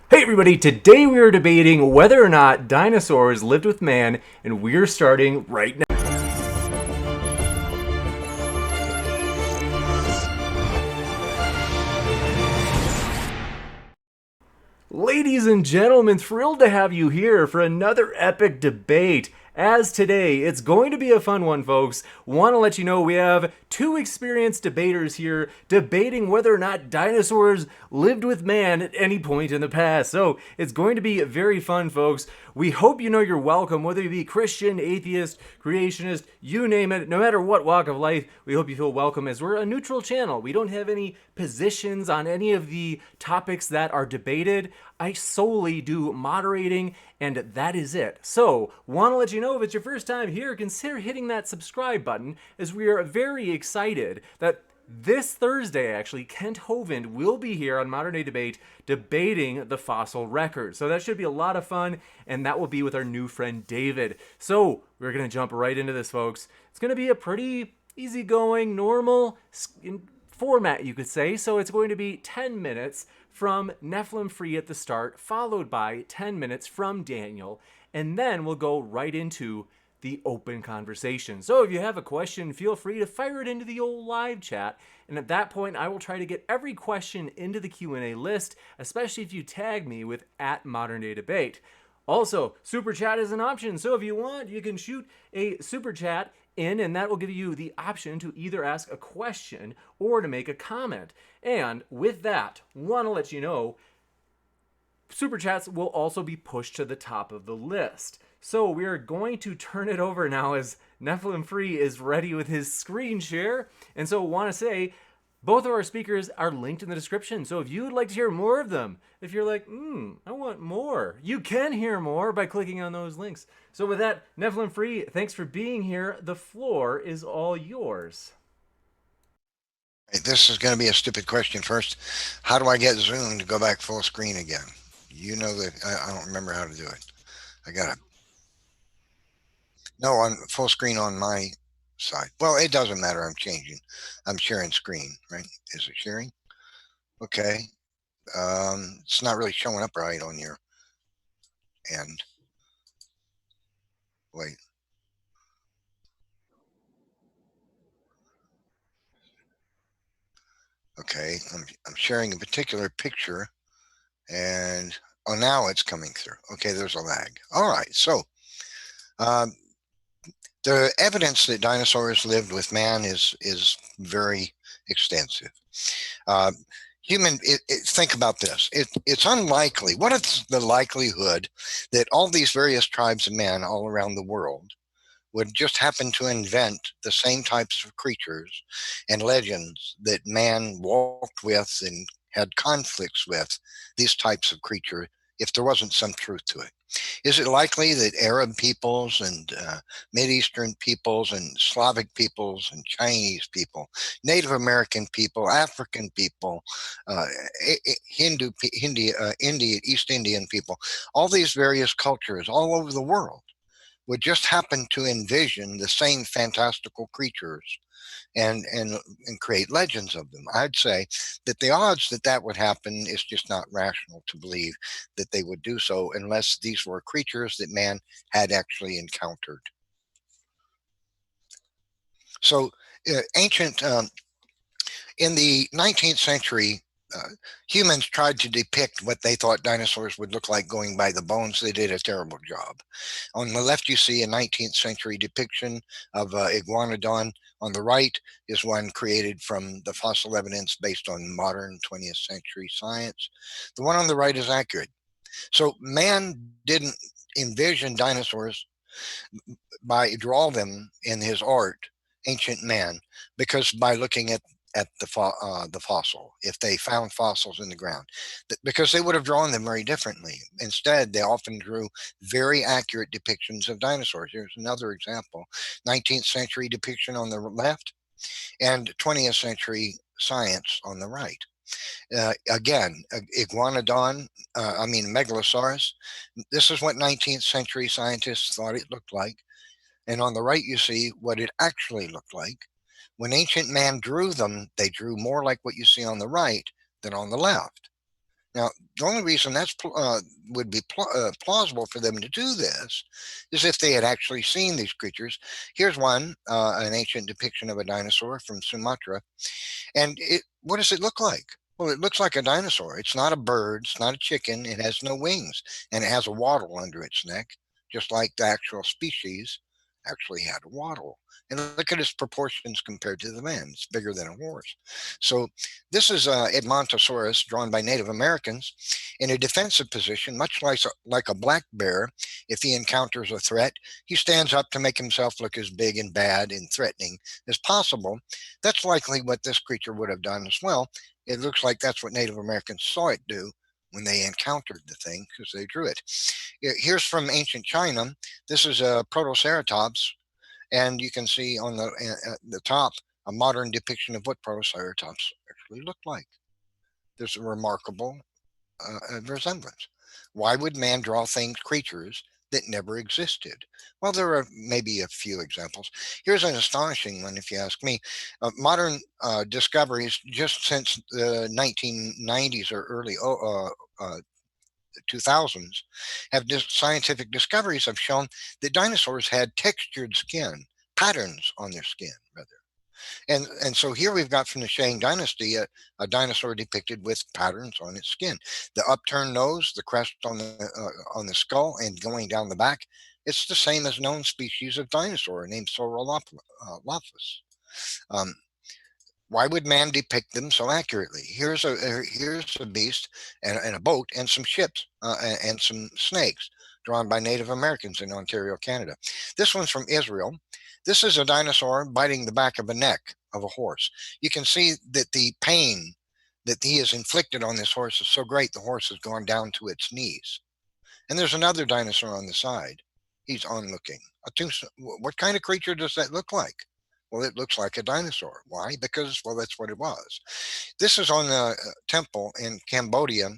Hey everybody, today we are debating whether or not dinosaurs lived with man, and we're starting right now. Ladies and gentlemen, thrilled to have you here for another epic debate. As today, it's going to be a fun one, folks. Want to let you know we have two experienced debaters here debating whether or not dinosaurs lived with man at any point in the past. So it's going to be very fun, folks. We hope you know you're welcome, whether you be Christian, atheist, creationist, you name it, no matter what walk of life, we hope you feel welcome as we're a neutral channel. We don't have any positions on any of the topics that are debated. I solely do moderating, and that is it. So, want to let you know if it's your first time here, consider hitting that subscribe button, as we are very excited that this Thursday, actually, Kent Hovind will be here on Modern Day Debate debating the fossil record. So that should be a lot of fun, and that will be with our new friend David. So we're going to jump right into this, folks. It's going to be a pretty easygoing, normal format, you could say. So it's going to be 10 minutes from NephilimFree at the start, followed by 10 minutes from Daniel, and then we'll go right into the open conversation. So if you have a question, feel free to fire it into the old live chat, and at that point I will try to get every question into the Q&A list, especially if you tag me with @ModernDayDebate. Also, super chat is an option, so if you want, you can shoot a super chat in, and that will give you the option to either ask a question or to make a comment. And with that, want to let you know, super chats will also be pushed to the top of the list. So we are going to turn it over now as NephilimFree is ready with his screen share. And so want to say, both of our speakers are linked in the description. So if you would like to hear more of them, if you're like, I want more, you can hear more by clicking on those links. So with that, NephilimFree, thanks for being here. The floor is all yours. This is going to be a stupid question first. How do I get Zoom to go back full screen again? You know that I don't remember how to do it. I got to. No, on full screen on my side. Well, it doesn't matter. I'm changing. I'm sharing screen, right? Is it sharing? Okay. It's not really showing up right on your end. Wait. Okay. I'm sharing a particular picture, and oh, now it's coming through. Okay, there's a lag. All right. So, um, the evidence that dinosaurs lived with man is very extensive. Uh, think about this. It's unlikely. What is the likelihood that all these various tribes of men all around the world would just happen to invent the same types of creatures and legends that man walked with and had conflicts with these types of creatures if there wasn't some truth to it? Is it likely that Arab peoples and Eastern peoples and Slavic peoples and Chinese people, Native American people, African people, uh, East Indian people, all these various cultures all over the world would just happen to envision the same fantastical creatures and create legends of them? I'd say that the odds that that would happen is just not rational to believe that they would do so unless these were creatures that man had actually encountered. So, ancient in the 19th century, uh, humans tried to depict what they thought dinosaurs would look like going by the bones. They did a terrible job. On the left, you see a 19th century depiction of iguanodon. On the right is one created from the fossil evidence based on modern 20th century science. The one on the right is accurate. So man didn't envision dinosaurs by draw them in his art, ancient man, because by looking at the fossil, if they found fossils in the ground, because they would have drawn them very differently. Instead, they often drew very accurate depictions of dinosaurs. Here's another example: 19th century depiction on the left, and 20th century science on the right. Again, iguanodon, megalosaurus. This is what 19th century scientists thought it looked like. And on the right, you see what it actually looked like. When ancient man drew them, they drew more like what you see on the right than on the left. Now, the only reason that's would be plausible for them to do this is if they had actually seen these creatures. Here's one, an ancient depiction of a dinosaur from Sumatra. And what does it look like? Well, it looks like a dinosaur. It's not a bird. It's not a chicken. It has no wings, and it has a wattle under its neck, just like the actual species actually had a wattle. And look at its proportions compared to the man. It's bigger than a horse. So this is Edmontosaurus, drawn by Native Americans in a defensive position, much like a black bear. If he encounters a threat, he stands up to make himself look as big and bad and threatening as possible. That's likely what this creature would have done as well. It looks like that's what Native Americans saw it do when they encountered the thing, because they drew it. Here's from ancient China. This is a Protoceratops, and you can see on the top a modern depiction of what Protoceratops actually looked like. There's a remarkable resemblance. Why would man draw creatures that never existed? Well, there are maybe a few examples. Here's an astonishing one, if you ask me. Modern discoveries just since the 1990s or early 2000s scientific discoveries have shown that dinosaurs had textured skin, patterns on their skin, rather. And so here we've got from the Shang dynasty a dinosaur depicted with patterns on its skin. The upturned nose, the crest on the skull, and going down the back. It's the same as known species of dinosaur named Saurolophus. Um, why would man depict them so accurately? Here's a beast and a boat and some ships and some snakes drawn by Native Americans in Ontario, Canada. This one's from Israel. This is a dinosaur biting the back of a neck of a horse. You can see that the pain that he has inflicted on this horse is so great the horse has gone down to its knees. And there's another dinosaur on the side. He's onlooking. What kind of creature does that look like? Well, it looks like a dinosaur. Why? Because, well, that's what it was. This is on the temple in Cambodia.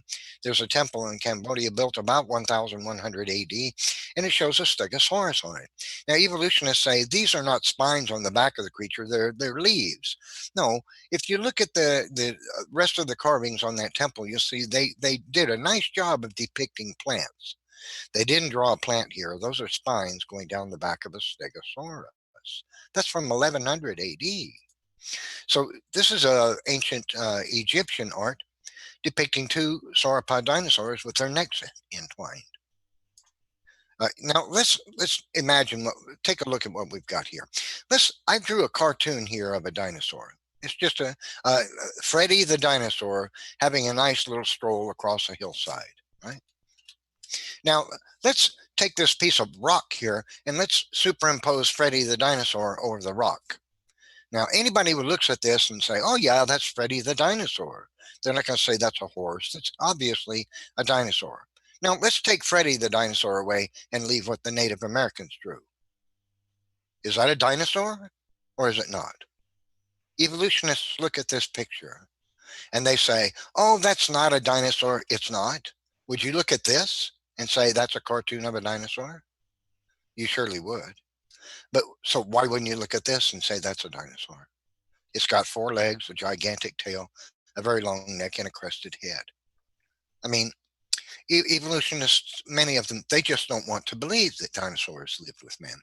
There's a temple in Cambodia built about 1100 AD, and it shows a stegosaurus on it. Now, evolutionists say these are not spines on the back of the creature, they're leaves. No, if you look at the rest of the carvings on that temple, you'll see they did a nice job of depicting plants. They didn't draw a plant here. Those are spines going down the back of a stegosaurus. That's from 1100 AD. So this is a ancient Egyptian art depicting two sauropod dinosaurs with their necks entwined. Now let's imagine take a look at what we've got here. I drew a cartoon here of a dinosaur. It's just a Freddy the dinosaur having a nice little stroll across a hillside, right? Now let's take this piece of rock here and let's superimpose Freddy the dinosaur over the rock. Now, anybody who looks at this and say, oh, yeah, that's Freddy the dinosaur. They're not going to say that's a horse. That's obviously a dinosaur. Now, let's take Freddy the dinosaur away and leave what the Native Americans drew. Is that a dinosaur or is it not? Evolutionists look at this picture and they say, oh, that's not a dinosaur. It's not. Would you look at this and say that's a cartoon of a dinosaur? You surely would. But so why wouldn't you look at this and say that's a dinosaur? It's got 4 legs, a gigantic tail, a very long neck, and a crested head. I mean, evolutionists, many of them, they just don't want to believe that dinosaurs lived with men.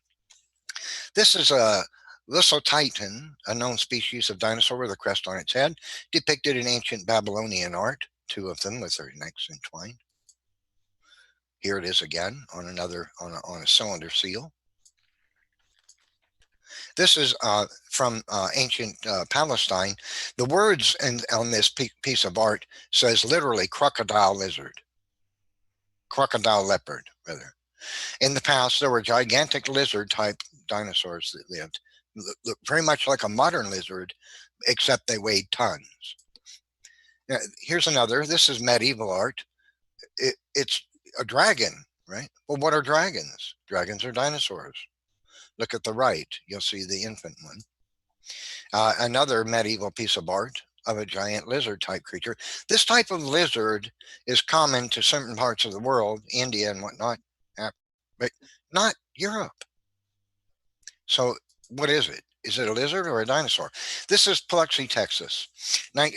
This is a Lissotitan, a known species of dinosaur with a crest on its head, depicted in ancient Babylonian art, 2 of them with their necks entwined. Here it is again on a cylinder seal. This is from ancient Palestine. The words on this piece of art says literally crocodile leopard, rather. In the past, there were gigantic lizard-type dinosaurs that lived, look very much like a modern lizard, except they weighed tons. Now, here's another. This is medieval art. It's a dragon, right? Well, what are dragons? Dragons are dinosaurs. Look at the right. You'll see the infant one. Another medieval piece of art of a giant lizard-type creature. This type of lizard is common to certain parts of the world, India and whatnot, but not Europe. So what is it? Is it a lizard or a dinosaur? This is Biloxi, Texas,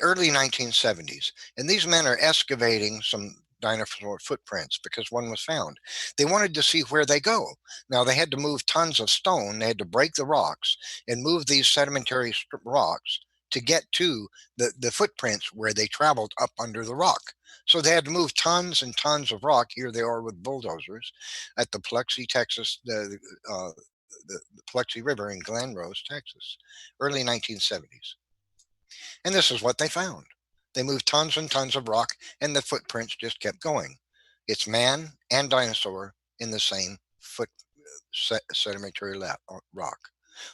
early 1970s. And these men are excavating some dinosaur footprints because one was found. They wanted to see where they go. Now, they had to move tons of stone. They had to break the rocks and move these sedimentary rocks to get to the footprints where they traveled up under the rock. So they had to move tons and tons of rock. Here they are with bulldozers at the Biloxi, Texas, the Biloxi River in Glen Rose, Texas, early 1970s. And this is what they found. They moved tons and tons of rock, and the footprints just kept going. It's man and dinosaur in the same sedimentary rock.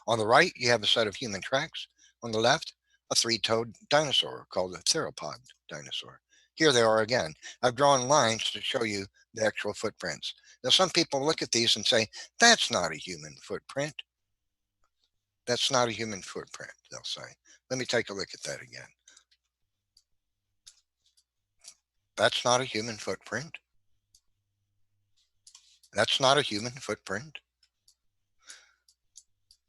On the right, you have a set of human tracks. On the left, a three-toed dinosaur called a theropod dinosaur. Here they are again. I've drawn lines to show you the actual footprints. Now, some people look at these and say, that's not a human footprint. That's not a human footprint, they'll say. Let me take a look at that again. That's not a human footprint. That's not a human footprint.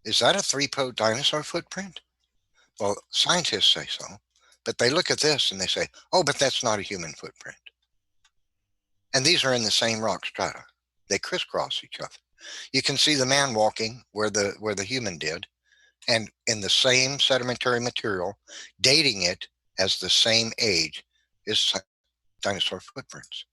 Is that a three-toed dinosaur footprint? Well, scientists say so, but they look at this and they say, oh, but that's not a human footprint. And these are in the same rock strata. They crisscross each other. You can see the man walking where the human did, and in the same sedimentary material, dating it as the same age is dinosaur footprints.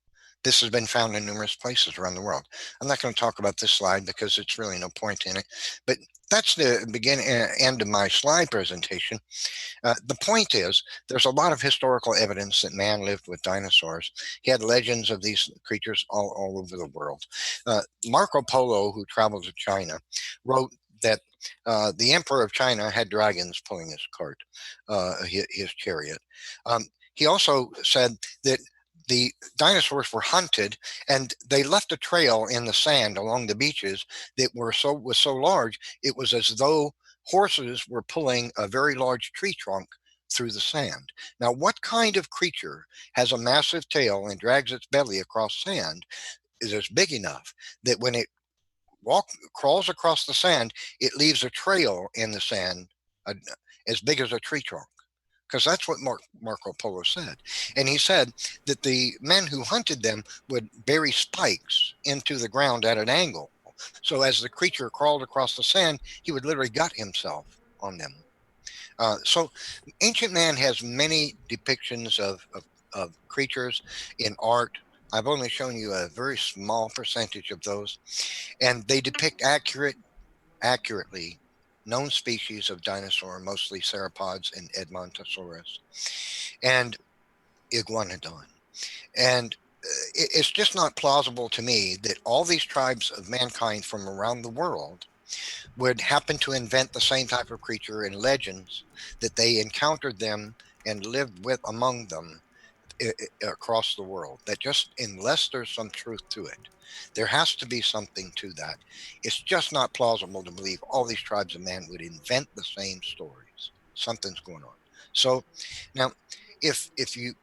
This has been found in numerous places around the world. I'm not going to talk about this slide because it's really no point in it, but that's the end of my slide presentation. The point is, there's a lot of historical evidence that man lived with dinosaurs. He had legends of these creatures all over the world. Marco Polo, who traveled to China, wrote that the emperor of China had dragons pulling his cart, his chariot. He also said that the dinosaurs were hunted, and they left a trail in the sand along the beaches that was so large it was as though horses were pulling a very large tree trunk through the sand. Now, what kind of creature has a massive tail and drags its belly across sand is big enough that when it crawls across the sand, it leaves a trail in the sand as big as a tree trunk? Because that's what Marco Polo said. And he said that the men who hunted them would bury spikes into the ground at an angle. So as the creature crawled across the sand, he would literally gut himself on them. So ancient man has many depictions of creatures in art. I've only shown you a very small percentage of those, and they depict accurately known species of dinosaur, mostly sauropods and Edmontosaurus, and iguanodon. And it's just not plausible to me that all these tribes of mankind from around the world would happen to invent the same type of creature in legends, that they encountered them and lived with among them across the world. That just, unless there's some truth to it, there has to be something to that. It's just not plausible to believe all these tribes of man would invent the same stories. Something's going on. So now, if you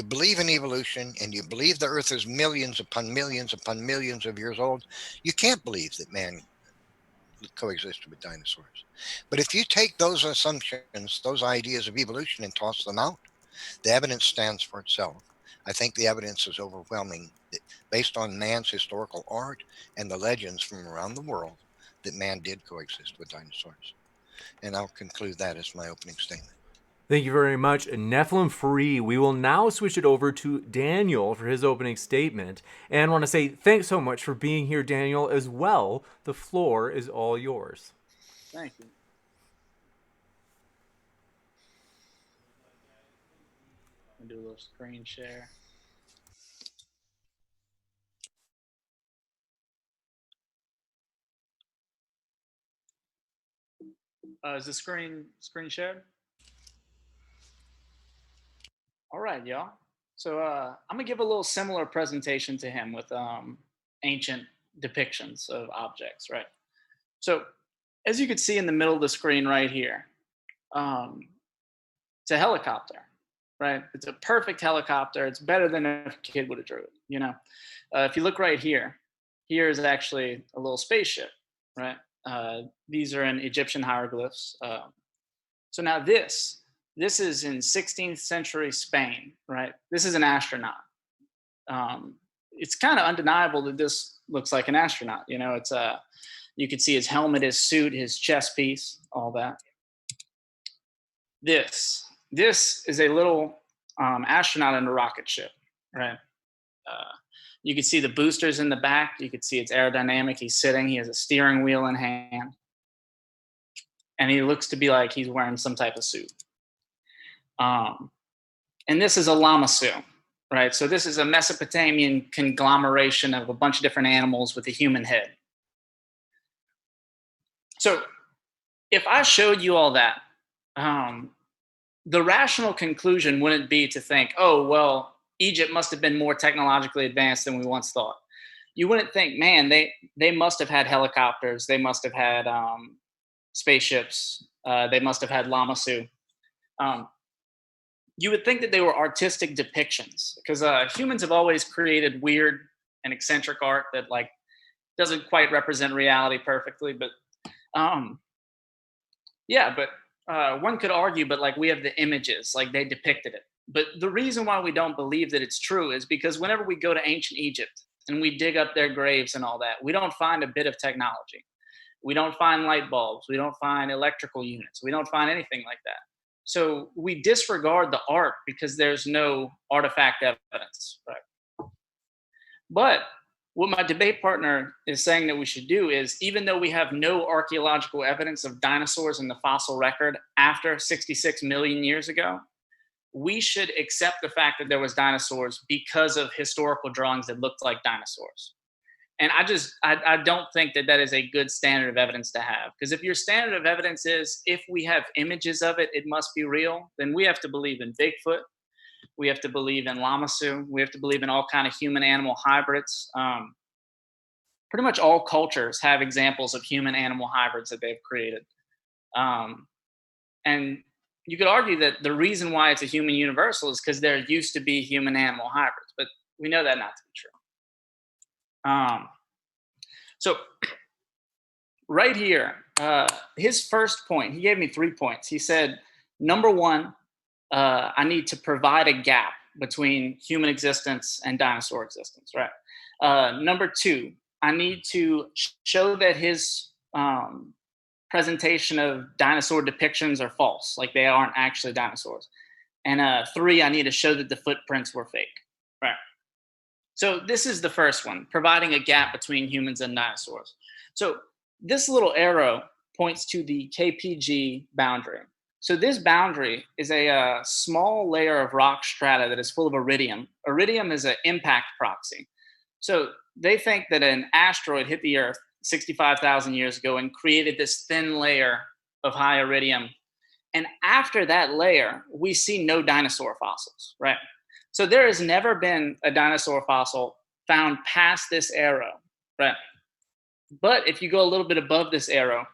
believe in evolution and you believe the earth is millions upon millions upon millions of years old, you can't believe that man coexisted with dinosaurs. But if you take those assumptions, those ideas of evolution, and toss them out, the evidence stands for itself. I think the evidence is overwhelming based on man's historical art and the legends from around the world that man did coexist with dinosaurs. And I'll conclude that as my opening statement. Thank you very much, NephilimFree. We will now switch it over to Daniel for his opening statement. And I want to say thanks so much for being here, Daniel, as well. The floor is all yours. Thank you. I'll do a little screen share. Is the screen shared? All right, y'all. So I'm gonna give a little similar presentation to him with ancient depictions of objects, right? So as you can see in the middle of the screen right here, it's a helicopter, right? It's a perfect helicopter. It's better than if a kid would have drew it, you know? If you look right here, here is actually a little spaceship, right? These are in Egyptian hieroglyphs. So now this is in 16th century Spain, right? This is an astronaut. It's kind of undeniable that this looks like an astronaut. You know, it's you can see his helmet, his suit, his chest piece, all that. This is a little astronaut in a rocket ship, right? You can see the boosters in the back. You can see it's aerodynamic. He's sitting. He has a steering wheel in hand, and he looks to be like he's wearing some type of suit. And this is a lamassu, right? So this is a Mesopotamian conglomeration of a bunch of different animals with a human head. So if I showed you all that, the rational conclusion wouldn't be to think, oh, well, Egypt must have been more technologically advanced than we once thought. You wouldn't think, man, they must have had helicopters. They must have had spaceships. They must have had lamassu. You would think that they were artistic depictions, because humans have always created weird and eccentric art that like doesn't quite represent reality perfectly. But yeah, but one could argue, but like we have the images, like they depicted it. But the reason why we don't believe that it's true is because whenever we go to ancient Egypt and we dig up their graves and all that, we don't find a bit of technology. We don't find light bulbs. We don't find electrical units. We don't find anything like that. So we disregard the art because there's no artifact evidence, right? But what my debate partner is saying that we should do is, even though we have no archaeological evidence of dinosaurs in the fossil record after 66 million years ago, we should accept the fact that there was dinosaurs because of historical drawings that looked like dinosaurs. And I don't think that that is a good standard of evidence to have. Because if your standard of evidence is, if we have images of it, it must be real, then we have to believe in Bigfoot. We have to believe in lamassu. We have to believe in all kind of human-animal hybrids. Pretty much all cultures have examples of human-animal hybrids that they've created. And you could argue that the reason why it's a human universal is because there used to be human-animal hybrids, but we know that not to be true. So right here, his first point, he gave me 3 points. He said, number one, I need to provide a gap between human existence and dinosaur existence, right? Number two, I need to show that his presentation of dinosaur depictions are false, like they aren't actually dinosaurs. And three, I need to show that the footprints were fake, right? So this is the first one, providing a gap between humans and dinosaurs. So this little arrow points to the KPG boundary. So this boundary is a small layer of rock strata that is full of iridium. Iridium is an impact proxy. So they think that an asteroid hit the Earth 65,000 years ago and created this thin layer of high iridium. And after that layer, we see no dinosaur fossils, right? So there has never been a dinosaur fossil found past this arrow, right? But if you go a little bit above this arrow,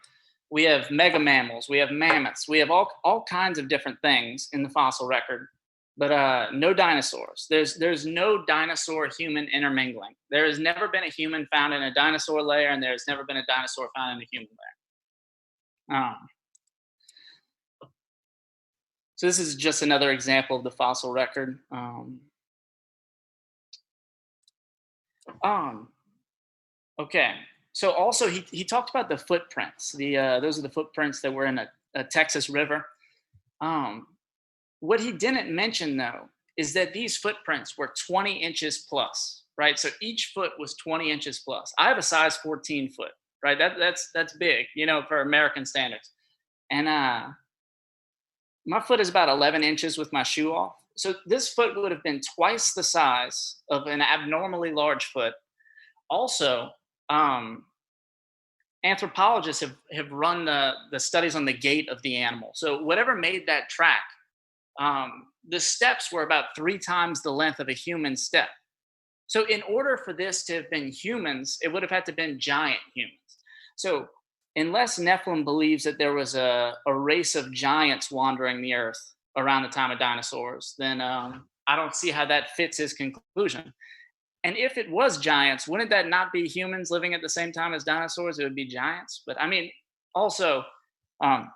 we have mega mammals, we have mammoths, we have all kinds of different things in the fossil record, but no dinosaurs. There's no dinosaur-human intermingling. There has never been a human found in a dinosaur layer, and there's never been a dinosaur found in a human layer. So this is just another example of the fossil record. Okay. So also he talked about the footprints. Those are the footprints that were in a Texas river. What he didn't mention though is that these footprints were 20 inches plus, right? So each foot was 20 inches plus. I have a size 14 foot, right? That's big, you know, for American standards. And my foot is about 11 inches with my shoe off. So this foot would have been twice the size of an abnormally large foot. Also, anthropologists have run the studies on the gait of the animal. So whatever made that track, the steps were about 3 times the length of a human step. So in order for this to have been humans, it would have had to have been giant humans. So unless Nephilim believes that there was a race of giants wandering the earth around the time of dinosaurs, then I don't see how that fits his conclusion. And if it was giants, wouldn't that not be humans living at the same time as dinosaurs? It would be giants. But I mean, also, um,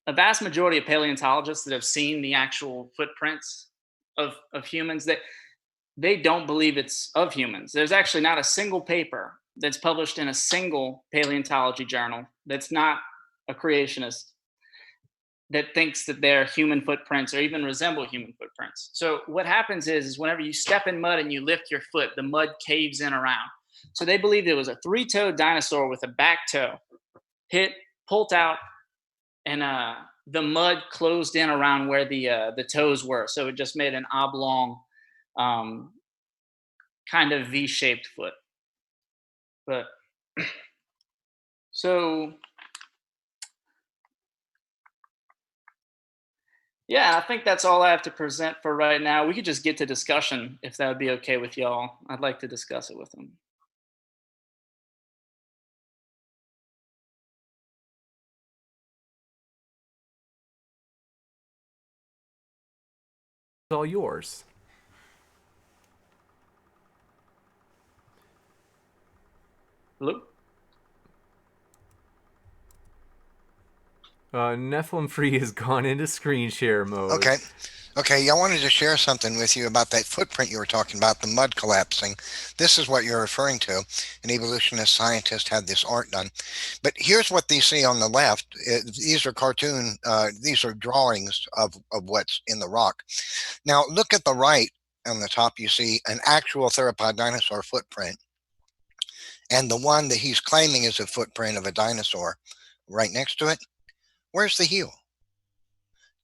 a vast majority of paleontologists that have seen the actual footprints of humans, that they don't believe it's of humans. There's actually not a single paper that's published in a single paleontology journal that's not a creationist that thinks that they're human footprints or even resemble human footprints. So what happens is whenever you step in mud and you lift your foot, the mud caves in around. So they believe it was a three-toed dinosaur with a back toe hit, pulled out, and the mud closed in around where the toes were. So it just made an oblong, um, kind of V-shaped foot. But so yeah, I think that's all I have to present for right now. We could just get to discussion if that would be okay with y'all. I'd like to discuss it with them. It's all yours. Hello? NephilimFree has gone into screen share mode. Okay. Okay, I wanted to share something with you about that footprint you were talking about, the mud collapsing. This is what you're referring to. An evolutionist scientist had this art done. But here's what they see on the left. These are these are drawings of what's in the rock. Now, look at the right on the top, you see an actual theropod dinosaur footprint. And the one that he's claiming is a footprint of a dinosaur right next to it. Where's the heel?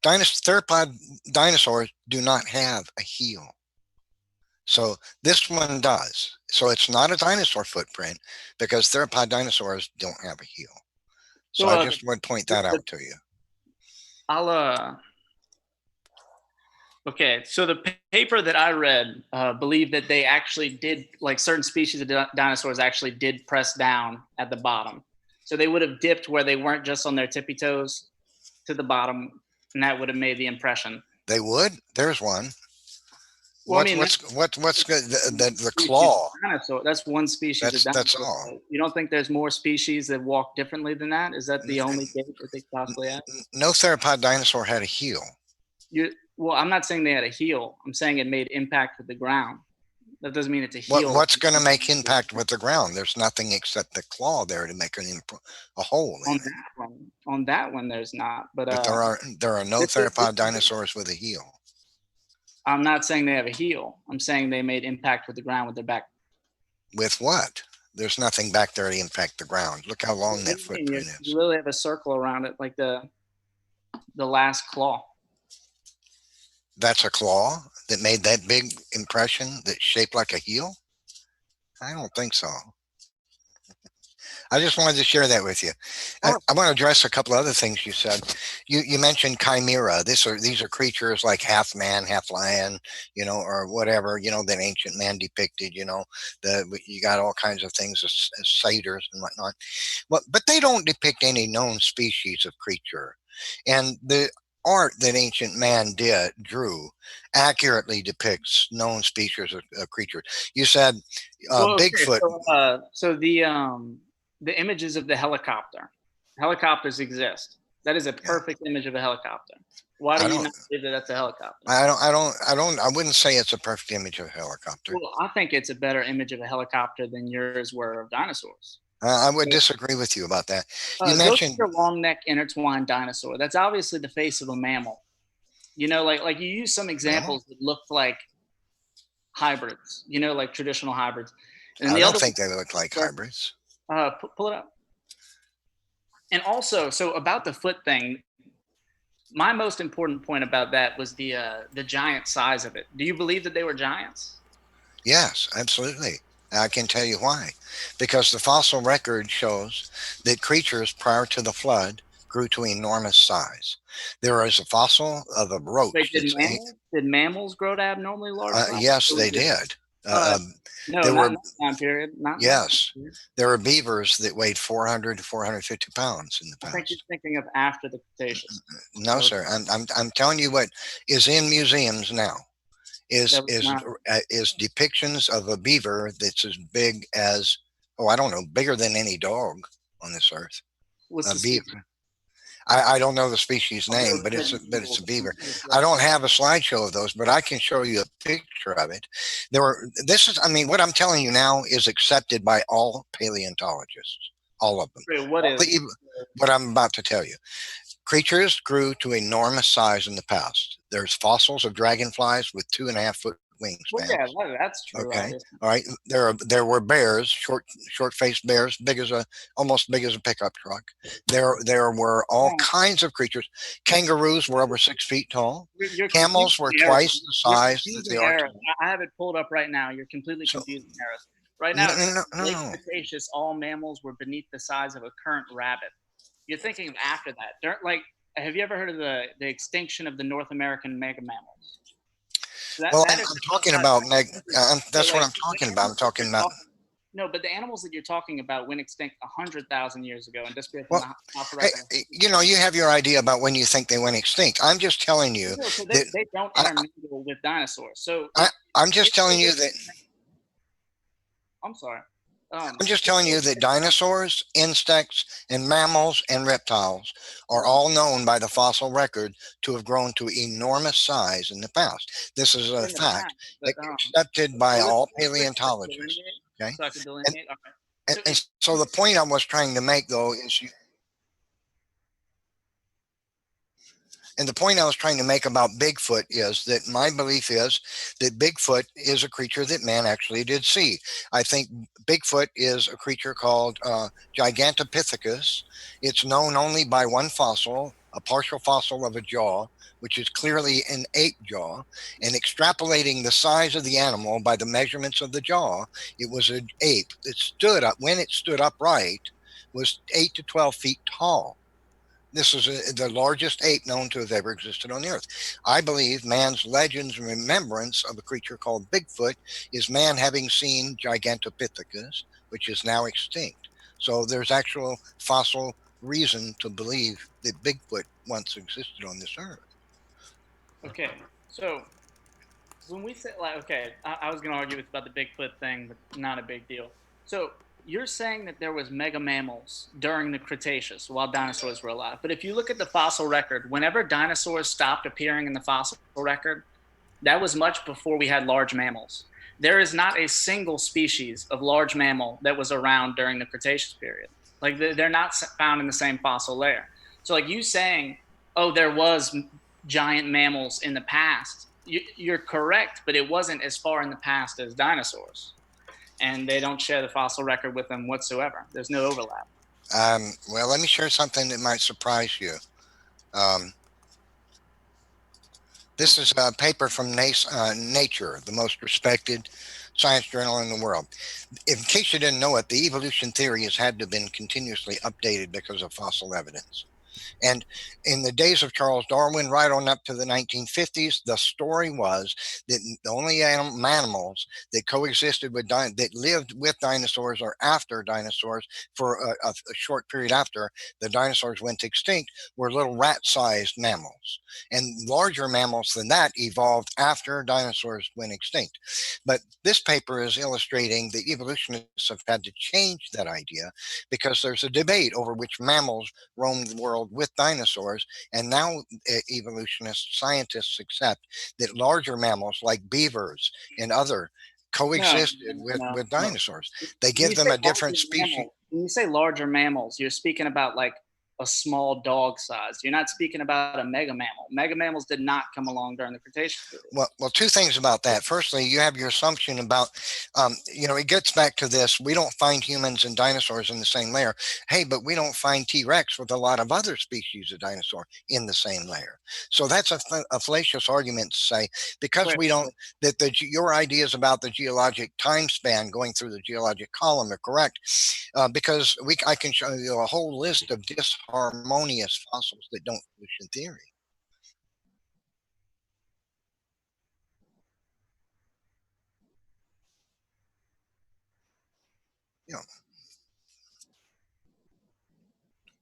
Theropod dinosaurs do not have a heel. So this one does. So it's not a dinosaur footprint because theropod dinosaurs don't have a heel. So I just would point that out to you. I'll okay, so the paper that I read believed that they actually did, like certain species of dinosaurs actually did press down at the bottom. So they would have dipped where they weren't just on their tippy toes to the bottom, and that would have made the impression. They would? There's one. Well, what's good? The claw. Dinosaur. That's one species of dinosaur. That's all. You don't think there's more species that walk differently than that? Is that the only gait that they possibly have? No theropod dinosaur had a heel. Well, I'm not saying they had a heel. I'm saying it made impact with the ground. That doesn't mean it's a heel. What's going to make impact with the ground? There's nothing except the claw there to make a hole in it. On that one, there's not. But there are no theropod dinosaurs with a heel. I'm not saying they have a heel. I'm saying they made impact with the ground with their back. With what? There's nothing back there to impact the ground. Look how long that footprint is. You really have a circle around it, like the last claw. That's a claw that made that big impression that's shaped like a heel? I don't think so. I just wanted to share that with you. I want to address a couple of other things you said. You mentioned chimera. These are creatures like half man, half lion, or whatever, that ancient man depicted, you got all kinds of things as satyrs and whatnot. But they don't depict any known species of creature. And the art that ancient man drew accurately depicts known species of creatures. You said Bigfoot. So the images of the helicopters exist. That is a perfect image of a helicopter. Why do you not believe that that's a helicopter? I wouldn't say it's a perfect image of a helicopter. Well, I think it's a better image of a helicopter than yours were of dinosaurs. I would disagree with you about that. You mentioned your long neck intertwined dinosaur. That's obviously the face of a mammal. Like you use some examples that looked like hybrids. Like traditional hybrids. And I don't think they look like hybrids. Pull it up. And also, so about the foot thing, my most important point about that was the giant size of it. Do you believe that they were giants? Yes, absolutely. I can tell you why. Because the fossil record shows that creatures prior to the flood grew to enormous size. There is a fossil of a roach. Wait, did mammals grow to abnormally large? Yes, they did. No, not in that time period. Yes, there were beavers that weighed 400 to 450 pounds in the past. I think you're thinking of after the Cretaceous. No, sir. I'm telling you what is in museums now. is That was not. is depictions of a beaver that's as big as, oh, I don't know, bigger than any dog on this earth. What's A the species? beaver. I don't know the species name, but it's a beaver. I don't have a slideshow of those, but I can show you a picture of it. This is, I mean, what I'm telling you now is accepted by all paleontologists, all of them. Wait, what All is? what I'm about to tell you. Creatures grew to enormous size in the past. There's fossils of dragonflies with 2.5-foot Well, wingspans. yeah, that's true. Okay. Obviously. All right. There were bears, short-faced bears, big as almost big as a pickup truck. There were all Oh, kinds of creatures. Kangaroos were over 6 feet tall. you're confusing Camels were Harris. twice the You're size that confusing they are Harris. today. I have it pulled up right now. You're completely So confusing Harris. Right no, now, it no, says no, late no. Cretaceous, all mammals were beneath the size of a current rabbit. You're thinking of after that. Like, have you ever heard of the extinction of the North American mega mammals? Well, That I'm is talking outside. about Wait, that's what wait. I'm The talking about. I'm animals that talking you're about. talking. No, but the animals that you're talking about went extinct 100,000 years ago and disappeared from Well, the fossil hey, record. you know, you have your idea about when you think they went extinct. I'm just telling you No, so that they don't I, intermingle with dinosaurs. So I'm just if they telling you were, that I'm sorry. I'm just If telling you that dinosaurs, insects, and mammals and reptiles are all known by the fossil record to have grown to enormous size in the past. This is a in the fact past, but accepted by so all let's paleontologists. delineate. Okay, So I can delineate. Okay. So if and so the point I was trying to make, though, is and the point I was trying to make about Bigfoot is that my belief is that Bigfoot is a creature that man actually did see. I think Bigfoot is a creature called Gigantopithecus. It's known only by one fossil, a partial fossil of a jaw, which is clearly an ape jaw. And extrapolating the size of the animal by the measurements of the jaw, it was an ape that stood up, when it stood upright, was 8 to 12 feet tall. This is the largest ape known to have ever existed on the earth. I believe man's legends and remembrance of a creature called Bigfoot is man having seen Gigantopithecus, which is now extinct. So there's actual fossil reason to believe that Bigfoot once existed on this earth. okay, so when we say like, okay, I was going to argue it's about the Bigfoot thing, but not a big deal. So you're saying that there was mega mammals during the Cretaceous while dinosaurs were alive. But if you look at the fossil record, whenever dinosaurs stopped appearing in the fossil record, that was much before we had large mammals. There is not a single species of large mammal that was around during the Cretaceous period. Like they're not found in the same fossil layer. So like you saying, oh, there was giant mammals in the past. You're correct, but it wasn't as far in the past as dinosaurs, and they don't share the fossil record with them whatsoever. There's no overlap. Well, let me share something that might surprise you. Um, this is a paper from Nature, the most respected science journal in the world. In case you didn't know it, the evolution theory has had to have been continuously updated because of fossil evidence. And in the days of Charles Darwin, right on up to the 1950s, the story was that the only animals that coexisted with that lived with dinosaurs or after dinosaurs for a short period after the dinosaurs went extinct were little rat-sized mammals. And larger mammals than that evolved after dinosaurs went extinct. But this paper is illustrating that evolutionists have had to change that idea because there's a debate over which mammals roamed the world with dinosaurs, and now evolutionist scientists accept that larger mammals like beavers and other No, coexisted no, with no. dinosaurs. They When give you them say a different larger species. mammals, when you say larger mammals, you're speaking about like a small dog size. You're not speaking about a mega mammal. Mega mammals did not come along during the Cretaceous period. Well, two things about that. Firstly, you have your assumption about, it gets back to this. We don't find humans and dinosaurs in the same layer. Hey, but we don't find T-Rex with a lot of other species of dinosaur in the same layer. So that's a fallacious argument to say because Wait, we don't your ideas about the geologic time span going through the geologic column are correct. Because I can show you a whole list of disharmonious fossils that don't evolution theory. You know,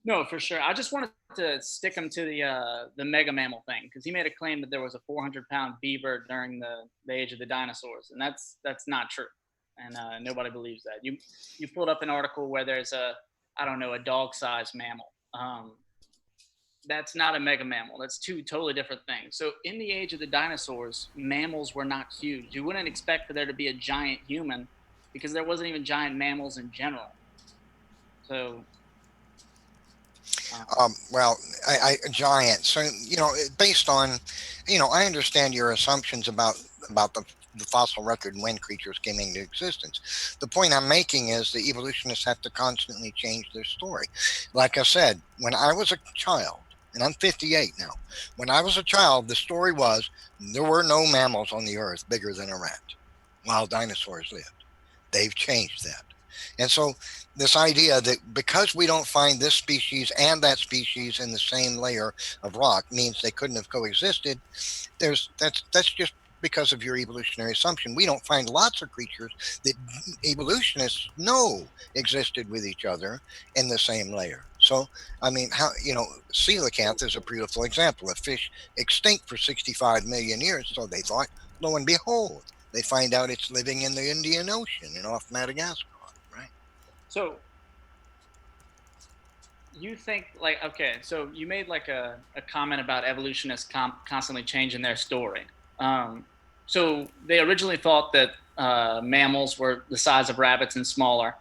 no, for sure. I just want to to stick him to the mega mammal thing, because he made a claim that there was a 400-pound beaver during the age of the dinosaurs, and that's not true, and nobody believes that. You pulled up an article where there's a, I don't know, a dog-sized mammal. That's not a mega mammal. That's two totally different things. So in the age of the dinosaurs, mammals were not huge. You wouldn't expect for there to be a giant human because there wasn't even giant mammals in general. So Well, giant. So based on, I understand your assumptions about the fossil record and when creatures came into existence. The point I'm making is the evolutionists have to constantly change their story. Like I said, when I was a child, and I'm 58 now. When I was a child, the story was there were no mammals on the earth bigger than a rat while dinosaurs lived. They've changed that. And so this idea that because we don't find this species and that species in the same layer of rock means they couldn't have coexisted, that's just because of your evolutionary assumption. We don't find lots of creatures that evolutionists know existed with each other in the same layer. So, I mean, coelacanth is a beautiful example. A fish extinct for 65 million years, so they thought, lo and behold, they find out it's living in the Indian Ocean and off Madagascar, right? So you think, like, okay, so you made like a comment about evolutionists constantly changing their story. So they originally thought that mammals were the size of rabbits and smaller,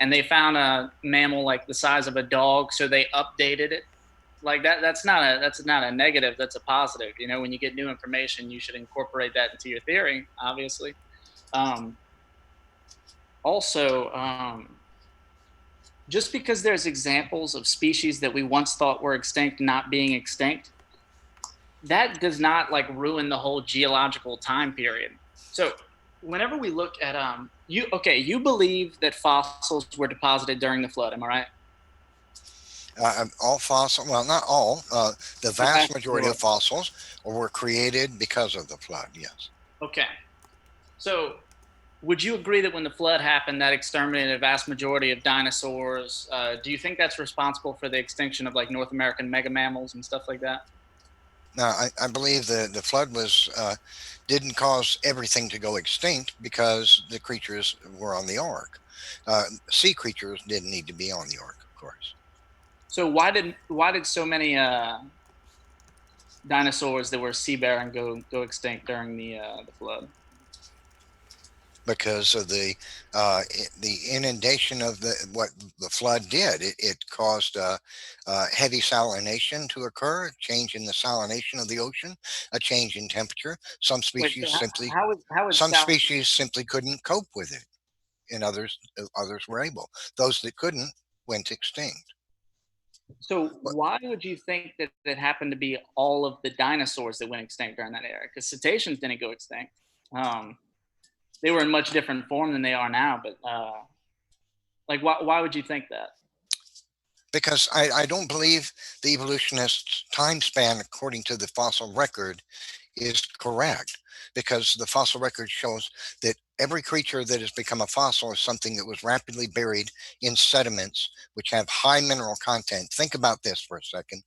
and they found a mammal like the size of a dog, so they updated it. Like that's not a negative, that's a positive. When you get new information, you should incorporate that into your theory, obviously. Um, also, just because there's examples of species that we once thought were extinct not being extinct, that does not like ruin the whole geological time period. So whenever we look at you believe that fossils were deposited during the flood, am I right? All fossil, well, not all, the vast majority of fossils were created because of the flood, yes. Okay. So would you agree that when the flood happened, that exterminated a vast majority of dinosaurs? Do you think that's responsible for the extinction of like North American mega mammals and stuff like that? Now, I believe the flood didn't cause everything to go extinct because the creatures were on the ark. Sea creatures didn't need to be on the ark, of course. So why did so many dinosaurs that were seafaring go extinct during the flood? Because of the inundation of what the flood did. It caused heavy salination to occur, a change in the salination of the ocean, a change in temperature. Some species species simply couldn't cope with it, and others were able. Those that couldn't went extinct. So why would you think that it happened to be all of the dinosaurs that went extinct during that era? Because cetaceans didn't go extinct. They were in much different form than they are now, but like why would you think that? Because I don't believe the evolutionists' time span, according to the fossil record, is correct. Because the fossil record shows that every creature that has become a fossil is something that was rapidly buried in sediments which have high mineral content. Think about this for a second.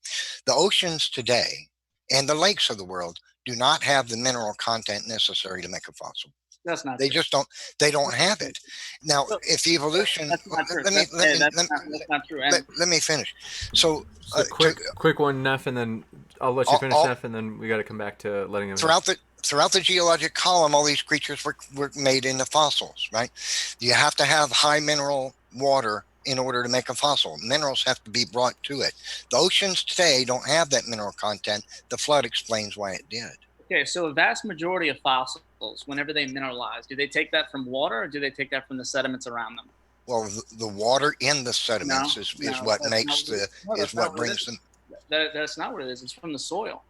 The oceans today and the lakes of the world do not have the mineral content necessary to make a fossil. That's not They true. just don't. They don't have it. Now, if evolution, That's not true. That's not true. Let me finish. So, quick one, Neff, and then I'll let you finish, Neff, and then we got to come back to letting him. Throughout the geologic column, all these creatures were made into fossils, right? You have to have high mineral water in order to make a fossil. Minerals have to be brought to it. The oceans today don't have that mineral content. The flood explains why it did. Okay, so a vast majority of fossils, whenever they mineralize, do they take that from water or do they take that from the sediments around them? Well, the water in the sediments is what brings them. That's not what it is. It's from the soil.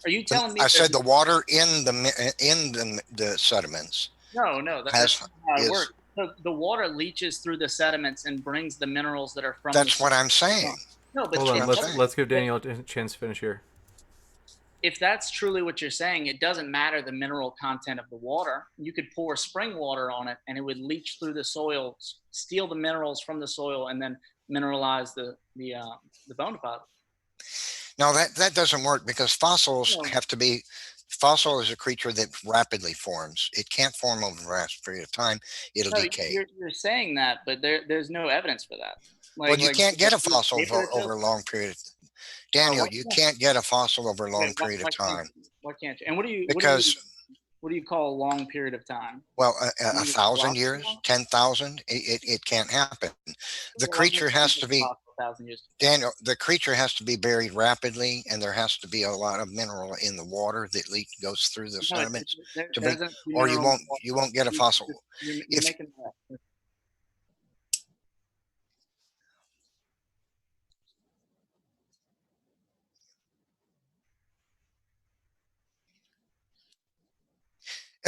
Are you telling me? I said the water in the sediments. No, that's not how it works. So the water leaches through the sediments and brings the minerals that are from. That's what I'm saying. No, but hold on. Let's give Daniel a chance to finish here. If that's truly what you're saying, it doesn't matter the mineral content of the water. You could pour spring water on it and it would leach through the soil, steal the minerals from the soil, and then mineralize the bone deposit. No, that doesn't work because fossils No. have to be. Fossil is a creature that rapidly forms. It can't form over a vast period of time. It'll No, decay. you're saying that, but there's no evidence for that. Well, you can't get a there's no fossil paper that shows over a that. long period. Daniel, Why you can't can't get a fossil over a long okay, period of can't time you? Why can't you? And because, what do you call a long period of time? well, You a mean thousand philosophy years, long? 10,000, it can't happen. The Well, why creature can't has it to be be, possible 1,000 years? Daniel, the creature has to be buried rapidly, and there has to be a lot of mineral in the water that goes through the No, sediments to there bring, isn't or you mineral in the won't get a water. fossil. You're If making that up.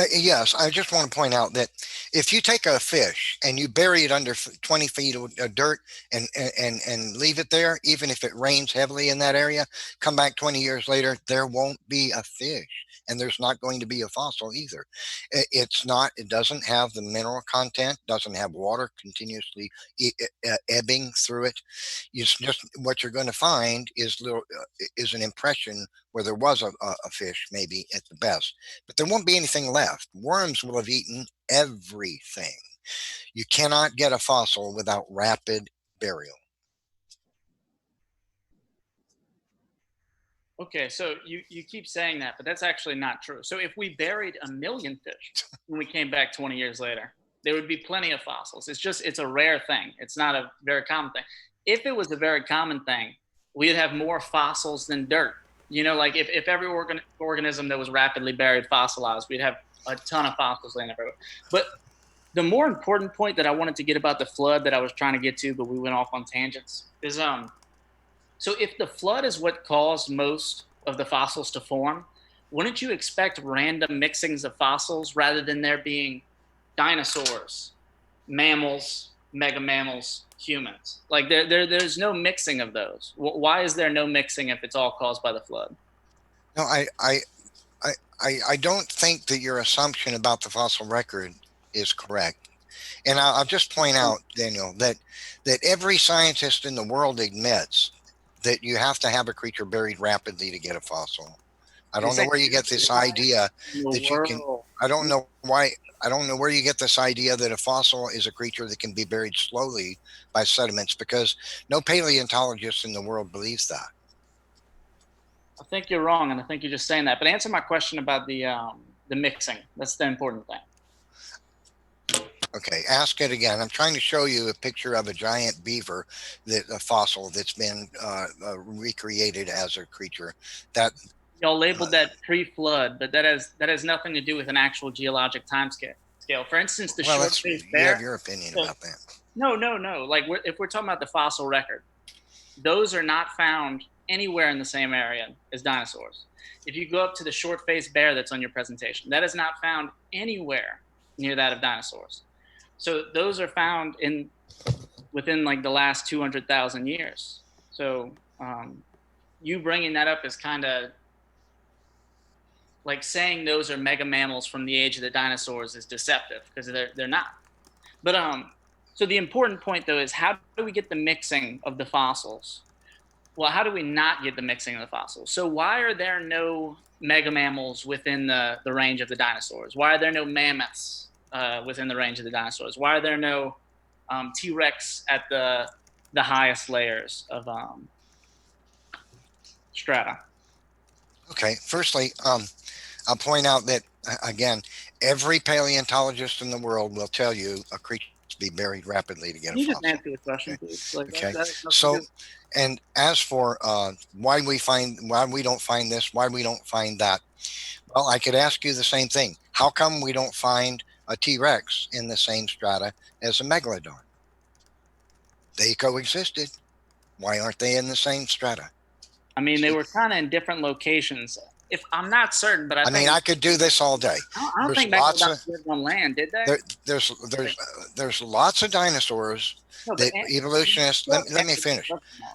Yes, I just want to point out that if you take a fish and you bury it under 20 feet of dirt and leave it there, even if it rains heavily in that area, come back 20 years later, there won't be a fish, and there's not going to be a fossil either. It's not. It doesn't have the mineral content. Doesn't have water continuously ebbing through it. Just what you're going to find is an impression where there was a fish, maybe at the best, but there won't be anything left. Worms will have eaten everything. You cannot get a fossil without rapid burial. Okay, so you keep saying that, but that's actually not true. So if we buried 1,000,000 fish when we came back 20 years later, there would be plenty of fossils. It's a rare thing. It's not a very common thing. If it was a very common thing, we'd have more fossils than dirt. You know, like if every organism that was rapidly buried fossilized, we'd have a ton of fossils laying everywhere. But the more important point that I wanted to get about the flood that I was trying to get to, but we went off on tangents, is so if the flood is what caused most of the fossils to form, wouldn't you expect random mixings of fossils rather than there being dinosaurs, mammals, mega mammals, humans? Like there's no mixing of those. Why is there no mixing if it's all caused by the flood? No, I don't think that your assumption about the fossil record is correct. And I'll just point out, Daniel, that every scientist in the world admits that you have to have a creature buried rapidly to get a fossil. I You're don't know saying where you get this why idea in the that you can. world? I don't know why. I don't know where you get this idea that a fossil is a creature that can be buried slowly by sediments, because no paleontologist in the world believes that. I think you're wrong, and I think you're just saying that. But answer my question about the mixing. That's the important thing. Okay, ask it again. I'm trying to show you a picture of a giant beaver, a fossil that's been recreated as a creature. That Y'all labeled that pre-flood, but that has nothing to do with an actual geologic time scale. For instance, the well, short-faced you have bear. your opinion So, about that. no. Like if we're talking about the fossil record, those are not found anywhere in the same area as dinosaurs. If you go up to the short-faced bear that's on your presentation, that is not found anywhere near that of dinosaurs. So those are found within like the last 200,000 years. So you bringing that up is kind of like saying those are mega mammals from the age of the dinosaurs is deceptive because they're not. But so the important point though is how do we get the mixing of the fossils? Well, how do we not get the mixing of the fossils? So why are there no mega mammals within the range of the dinosaurs? Why are there no mammoths within the range of the dinosaurs? Why are there no T-Rex at the highest layers of strata? Okay, firstly, I'll point out that again, every paleontologist in the world will tell you a creature must be buried rapidly to get Can a you just fossil. answer the question, Okay, please? Like okay. that has nothing to So, do. and as for why we don't find this, why we don't find that, well, I could ask you the same thing. How come we don't find a T-Rex in the same strata as a megalodon? They coexisted. Why aren't they in the same strata? I mean, they were kind of in different locations. If I'm not certain, but I I mean, think I could do this all day. I don't There's think lots megalodons of lived on land, did they? there, there's lots of dinosaurs No, The evolutionists, let me finish.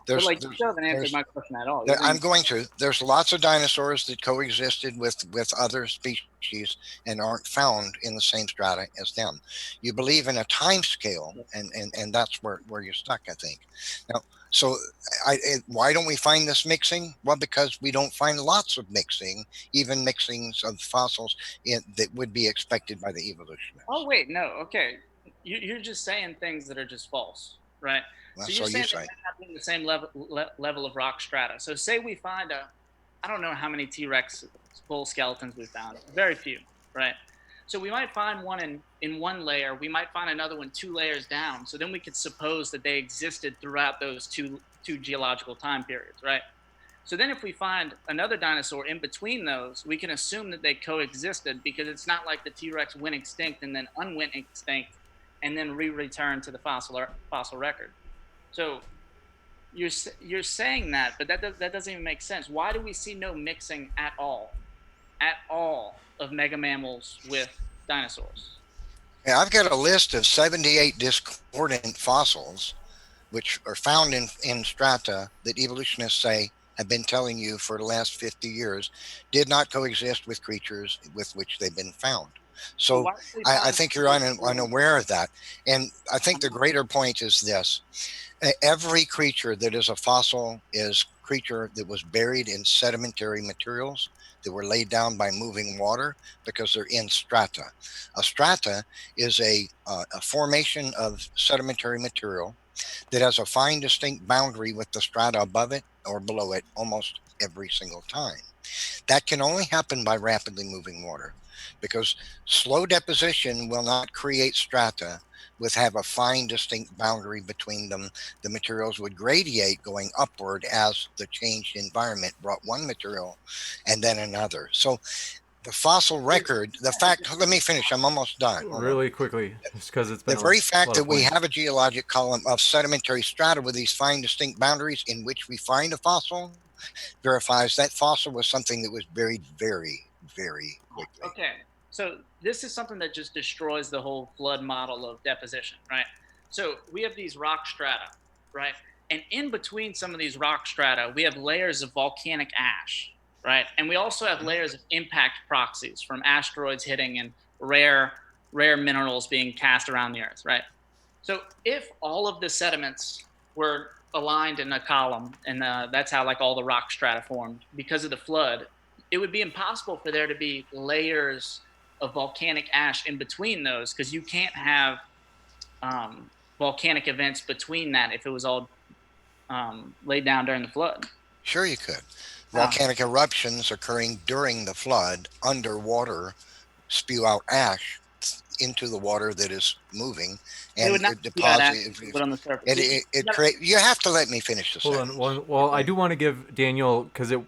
But like, you still haven't answered my question at all. I'm going to. There's lots of dinosaurs that coexisted with other species and aren't found in the same strata as them. You believe in a time scale, and that's where you're stuck, I think. Now, so why don't we find this mixing? Well, because we don't find lots of mixing, even mixings of fossils that would be expected by the evolutionists. Oh wait, no, okay. You're just saying things that are just false, right? Well, So you're so saying you they're say. not happening the same level of rock strata. So say we find I don't know how many T-Rex skull skeletons we found. Very few, right? So we might find one in one layer. We might find another one 2 layers down. So then we could suppose that they existed throughout those two geological time periods, right? So then if we find another dinosaur in between those, we can assume that they coexisted, because it's not like the T-Rex went extinct and then unwent extinct and then returned to the fossil record. So you're saying that, but that doesn't even make sense. Why do we see no mixing at all of mega mammals with dinosaurs? Yeah, I've got a list of 78 discordant fossils which are found in strata that evolutionists say have been telling you for the last 50 years did not coexist with creatures with which they've been found. So I think you're unaware of that. And I think the greater point is this. Every creature that is a fossil is a creature that was buried in sedimentary materials that were laid down by moving water because they're in strata. A strata is a formation of sedimentary material that has a fine, distinct boundary with the strata above it or below it almost every single time. That can only happen by rapidly moving water, because slow deposition will not create strata with have a fine, distinct boundary between them. The materials would gradiate going upward as the changed environment brought one material and then another. So the fossil record, the fact, let me finish, I'm almost done. Really quickly, just because it's been The very fact lot that of we points. have a geologic column of sedimentary strata with these fine, distinct boundaries in which we find a fossil verifies that fossil was something that was buried very, very quickly. Okay, so this is something that just destroys the whole flood model of deposition, right? So we have these rock strata, right? And in between some of these rock strata, we have layers of volcanic ash, right? And we also have layers of impact proxies from asteroids hitting and rare minerals being cast around the earth, right? So if all of the sediments were aligned in a column, and that's how like all the rock strata formed because of the flood, it would be impossible for there to be layers of volcanic ash in between those, because you can't have volcanic events between that if it was all laid down during the flood. Sure, you could. Volcanic eruptions occurring during the flood underwater spew out ash into the water that is moving, and it deposits. On the surface. It create. You have to let me finish the Hold sentence. on. Well, I do want to give Daniel, because there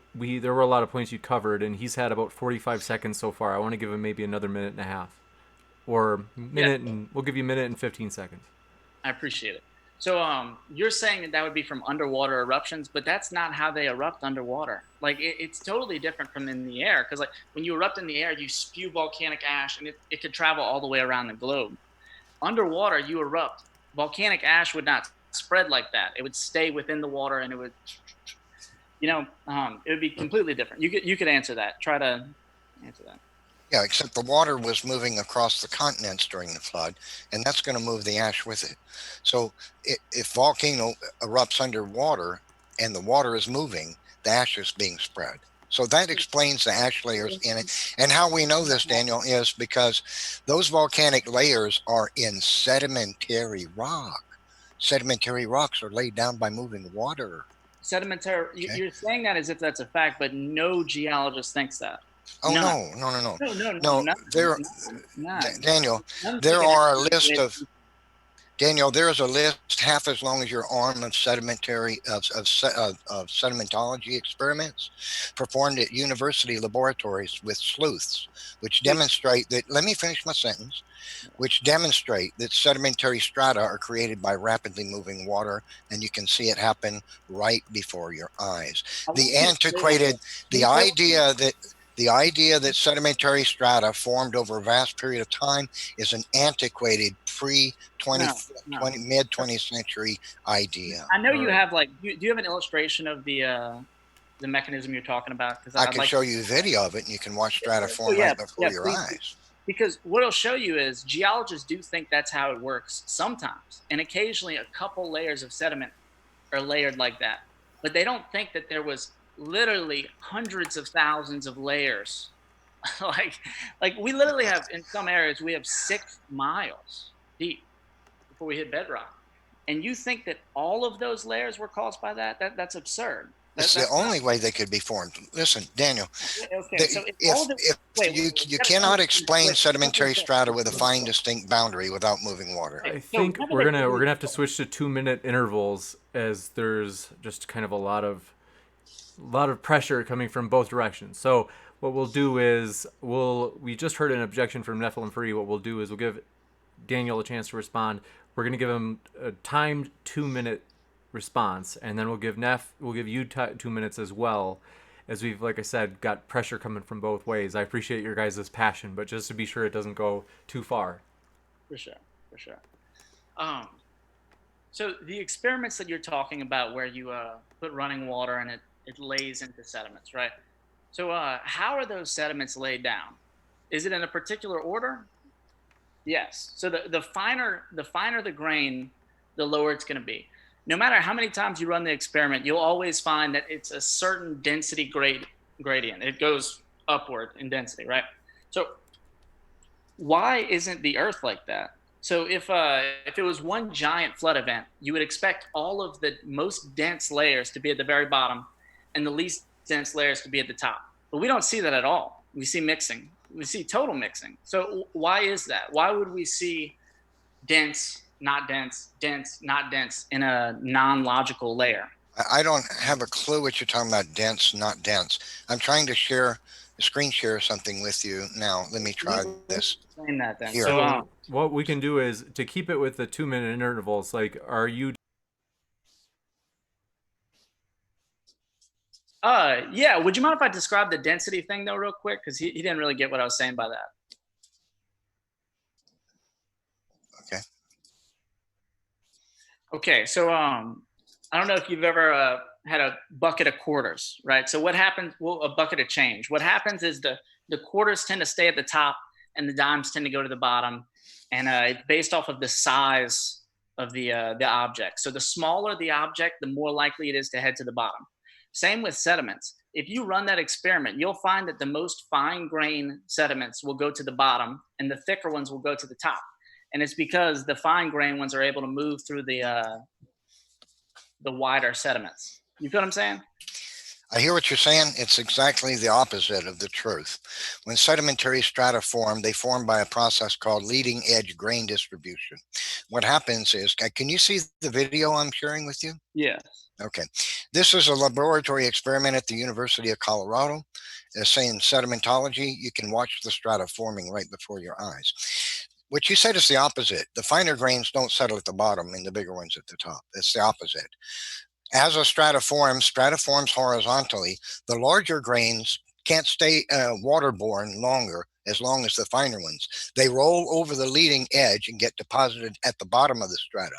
were a lot of points you covered, and he's had about 45 seconds so far. I want to give him maybe another minute and a half, or minute, and we'll give you a minute and 15 seconds. I appreciate it. So you're saying that would be from underwater eruptions, but that's not how they erupt underwater. Like it's totally different from in the air, because like when you erupt in the air, you spew volcanic ash, and it could travel all the way around the globe. Underwater, you erupt. Volcanic ash would not spread like that. It would stay within the water, and it would, it would be completely different. You could answer that. Try to answer that. Yeah, except the water was moving across the continents during the flood, and that's going to move the ash with it. So if volcano erupts underwater and the water is moving, the ash is being spread. So that explains the ash layers in it. And how we know this, Daniel, is because those volcanic layers are in sedimentary rock. Sedimentary rocks are laid down by moving water. Sedimentary, okay. You're saying that as if that's a fact, but no geologist thinks that. Oh, no. Daniel, there are a list of, Daniel, there is a list half as long as your arm of sedimentology experiments performed at university laboratories with sleuths, which demonstrate that, let me finish my sentence, which demonstrate that sedimentary strata are created by rapidly moving water, and you can see it happen right before your eyes. The idea that The idea that sedimentary strata formed over a vast period of time is an antiquated mid 20th century idea. I know you right. have like, do you have an illustration of the mechanism you're talking about? Because I I'd can like show you a video of it, and you can watch strata Oh form yeah, right before yeah, your please. eyes. Because what it'll show you is geologists do think that's how it works sometimes, and occasionally a couple layers of sediment are layered like that. But they don't think that there was literally hundreds of thousands of layers. like, like we literally have in some areas we have 6 miles deep before we hit bedrock. And you think that all of those layers were caused by that? That's absurd. It's the That's not. only way they could be formed. Listen, Daniel, Okay. So if all of it, if wait, you wait, you gotta cannot understand- explain wait, sedimentary wait, strata wait, with a wait, fine, wait. distinct boundary without moving water. I So think whenever we're gonna have to switch to 2-minute intervals, as there's just kind of a lot of pressure coming from both directions. So what we'll do is we just heard an objection from NephilimFree. What we'll do is we'll give Daniel a chance to respond. We're gonna give him a timed 2-minute response, and then we'll give you 2 minutes as well. As we've, like I said, got pressure coming from both ways. I appreciate your guys' passion, but just to be sure it doesn't go too far. For sure, for sure. Um, so the experiments that you're talking about, where you put running water and it lays into sediments, right? So how are those sediments laid down? Is it in a particular order? Yes. So the finer the grain, the lower it's going to be. No matter how many times you run the experiment, you'll always find that it's a certain density gradient. It goes upward in density, right? So why isn't the Earth like that? So if it was one giant flood event, you would expect all of the most dense layers to be at the very bottom, and the least dense layers to be at the top. But we don't see that at all. We see mixing. We see total mixing. So why is that? Why would we see dense, not dense, dense, not dense in a non-logical layer? I don't have a clue what you're talking about. Dense, not dense. I'm trying to screen share something with you now. Let me try this Explain that then. here. So what we can do is to keep it with the 2-minute intervals. Like, are you? Yeah. Would you mind if I describe the density thing though, real quick? Because he didn't really get what I was saying by that. Okay. Okay. So I don't know if you've ever had a bucket of quarters, right? So what happens? Well, a bucket of change. What happens is the quarters tend to stay at the top, and the dimes tend to go to the bottom, and it's based off of the size of the object. So the smaller the object, the more likely it is to head to the bottom. Same with sediments. If you run that experiment, you'll find that the most fine grain sediments will go to the bottom, and the thicker ones will go to the top. And it's because the fine grain ones are able to move through the wider sediments. You feel what I'm saying? I hear what you're saying. It's exactly the opposite of the truth. When sedimentary strata form, they form by a process called leading edge grain distribution. What happens is, can you see the video I'm sharing with you? Yeah. Okay. This is a laboratory experiment at the University of Colorado. Saying sedimentology, you can watch the strata forming right before your eyes. What you said is the opposite. The finer grains don't settle at the bottom and the bigger ones at the top. It's the opposite. As a strata forms horizontally. The larger grains can't stay waterborne longer as long as the finer ones. They roll over the leading edge and get deposited at the bottom of the strata.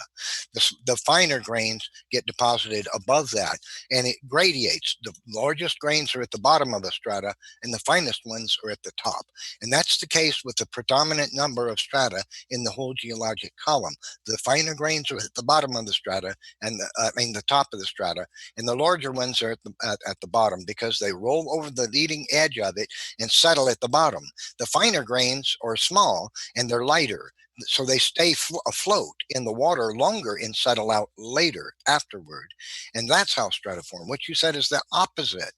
The finer grains get deposited above that, and it gradiates. The largest grains are at the bottom of the strata, and the finest ones are at the top. And that's the case with the predominant number of strata in the whole geologic column. The finer grains are at the bottom of the strata, and the top of the strata, and the larger ones are at the bottom because they roll over the leading edge of it and settle at the bottom. The finer grains are small and they're lighter, so they stay afloat in the water longer and settle out later afterward. And that's how strata form. What you said is the opposite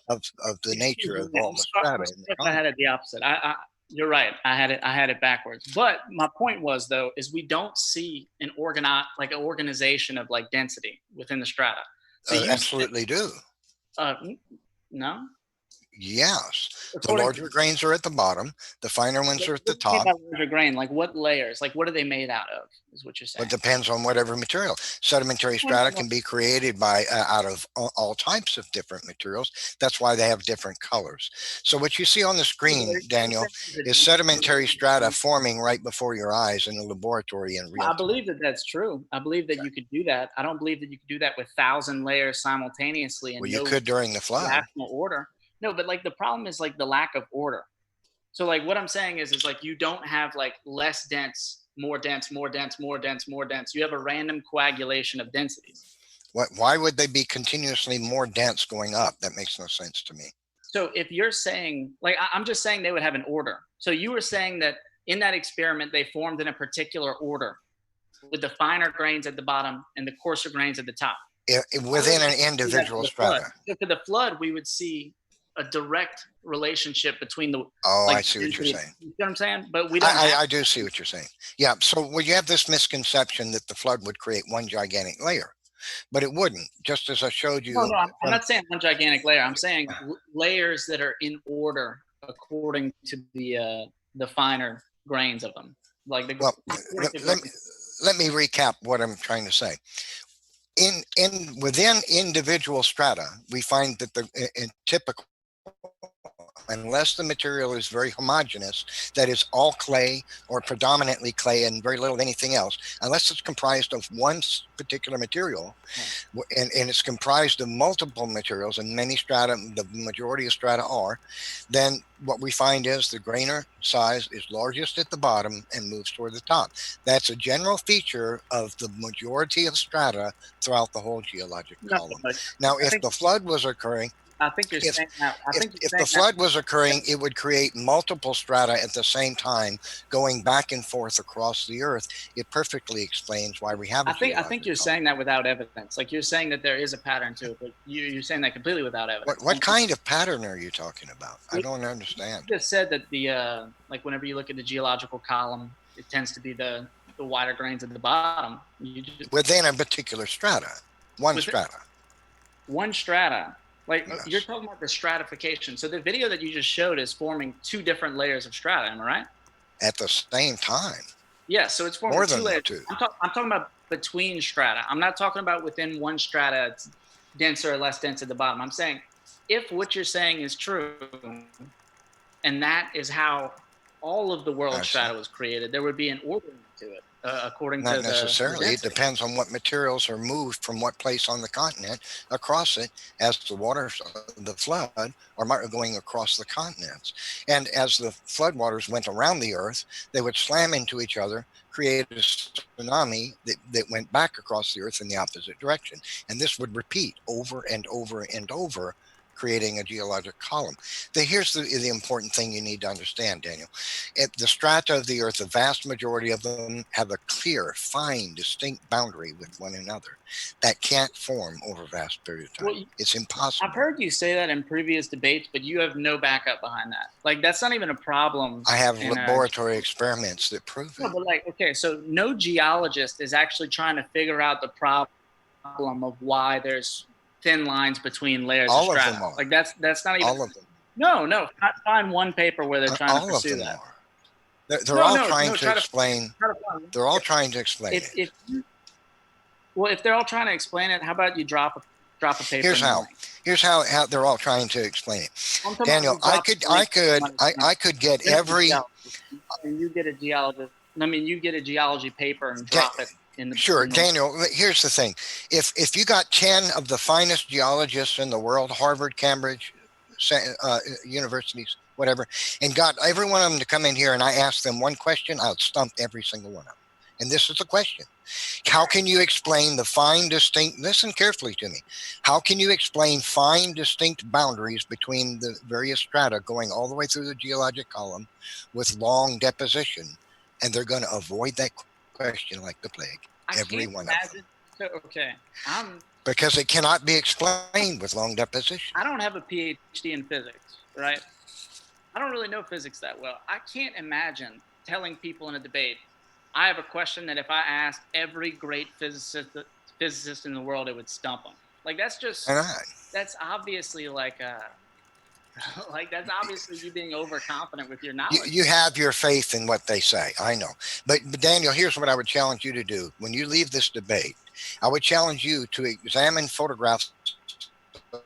of the nature of all the strata in the I had it the opposite. You're right. I had it backwards. But my point was though, is we don't see an organization of like density within the strata. So absolutely do. No. Yes. The According larger grains are at the bottom. The finer ones are at the what do you mean top. by larger grain? Like what layers? Like what are they made out of? Is what you're saying? It depends on whatever material. Sedimentary strata can be created by out of all types of different materials. That's why they have different colors. So what you see on the screen, Daniel, is sedimentary strata forming right before your eyes in the laboratory in real I time. believe that that's true. I believe that you could do that. I don't believe that you could do that with 1,000 layers simultaneously and Well, you no could during the flood. rational order. No, but like the problem is like the lack of order. So like what I'm saying is like you don't have like less dense, more dense, more dense, more dense, more dense. You have a random coagulation of densities. Why would they be continuously more dense going up? That makes no sense to me. So if you're saying, like, I'm just saying they would have an order. So you were saying that in that experiment, they formed in a particular order with the finer grains at the bottom and the coarser grains at the top. Within an individual strata. So for the flood, we would see a direct relationship between the. Oh, like, I see what you're saying. You know what I'm saying? But we don't. I do see what you're saying. Yeah. So well, you have this misconception that the flood would create one gigantic layer, but it wouldn't. Just as I showed you. No, I'm not saying one gigantic layer. I'm saying layers that are in order according to the finer grains of them. Like the. Well, let me recap what I'm trying to say. Within individual strata, we find that in typical, unless the material is very homogeneous, that is all clay or predominantly clay and very little of anything else, unless it's comprised of one particular material, and it's comprised of multiple materials, and many strata, the majority of strata are, then what we find is the grainer size is largest at the bottom and moves toward the top. That's a general feature of the majority of strata throughout the whole geologic column. Now, if the flood was occurring, I think you're saying that. If the flood was occurring, it would create multiple strata at the same time, going back and forth across the Earth. It perfectly explains why we have. I think you're saying that without evidence. Like you're saying that there is a pattern to it, but you're saying that completely without evidence. What kind of pattern are you talking about? I don't understand. You just said that the like whenever you look at the geological column, it tends to be the wider grains at the bottom. Within a particular strata, one strata. One strata. Like Yes. You're talking about the stratification. So the video that you just showed is forming two different layers of strata. Am I right? At the same time. Yeah. So it's forming More two than layers. two. I'm talking about between strata. I'm not talking about within one strata. It's denser or less dense at the bottom. I'm saying if what you're saying is true, and that is how all of the world strata was created, there would be an ordering to it. According Not to necessarily. The It depends on what materials are moved from what place on the continent across it as the waters of the flood are going across the continents. And as the floodwaters went around the Earth, they would slam into each other, create a tsunami that went back across the Earth in the opposite direction. And this would repeat over and over and over, creating a geologic column. Here's the important thing you need to understand, Daniel. The strata of the Earth, the vast majority of them have a clear, fine, distinct boundary with one another that can't form over a vast period of time. Well, it's impossible. I've heard you say that in previous debates, but you have no backup behind that. Like, that's not even a problem. I have laboratory experiments that prove it. No, but like, okay, so no geologist is actually trying to figure out the problem of why there's thin lines between layers of strata. All of them are. Like that's not even. All of them. No. Find one paper where they're trying to pursue that. They're all trying to explain. They're all trying to explain it. If they're all trying to explain it, how about you drop a paper? Here's how they're all trying to explain it. Daniel, I could get every. You get a geologist. I mean, you get a geology paper and drop it. Sure, Daniel, here's the thing. If you got 10 of the finest geologists in the world, Harvard, Cambridge, universities, whatever, and got every one of them to come in here and I asked them one question, I would stump every single one of them. And this is the question. How can you explain the fine, distinct, listen carefully to me. How can you explain fine, distinct boundaries between the various strata going all the way through the geologic column with long deposition? And they're going to avoid that question like the plague. Every one of them. Okay. Because it cannot be explained with long deposition. I don't have a PhD in physics, right? I don't really know physics that well. I can't imagine telling people in a debate, I have a question that if I asked every great physicist in the world, it would stump them. Like, that's just, that's obviously like Like, that's obviously you being overconfident with your knowledge. You have your faith in what they say. I know. But Daniel, here's what I would challenge you to do. When you leave this debate, I would challenge you to examine photographs of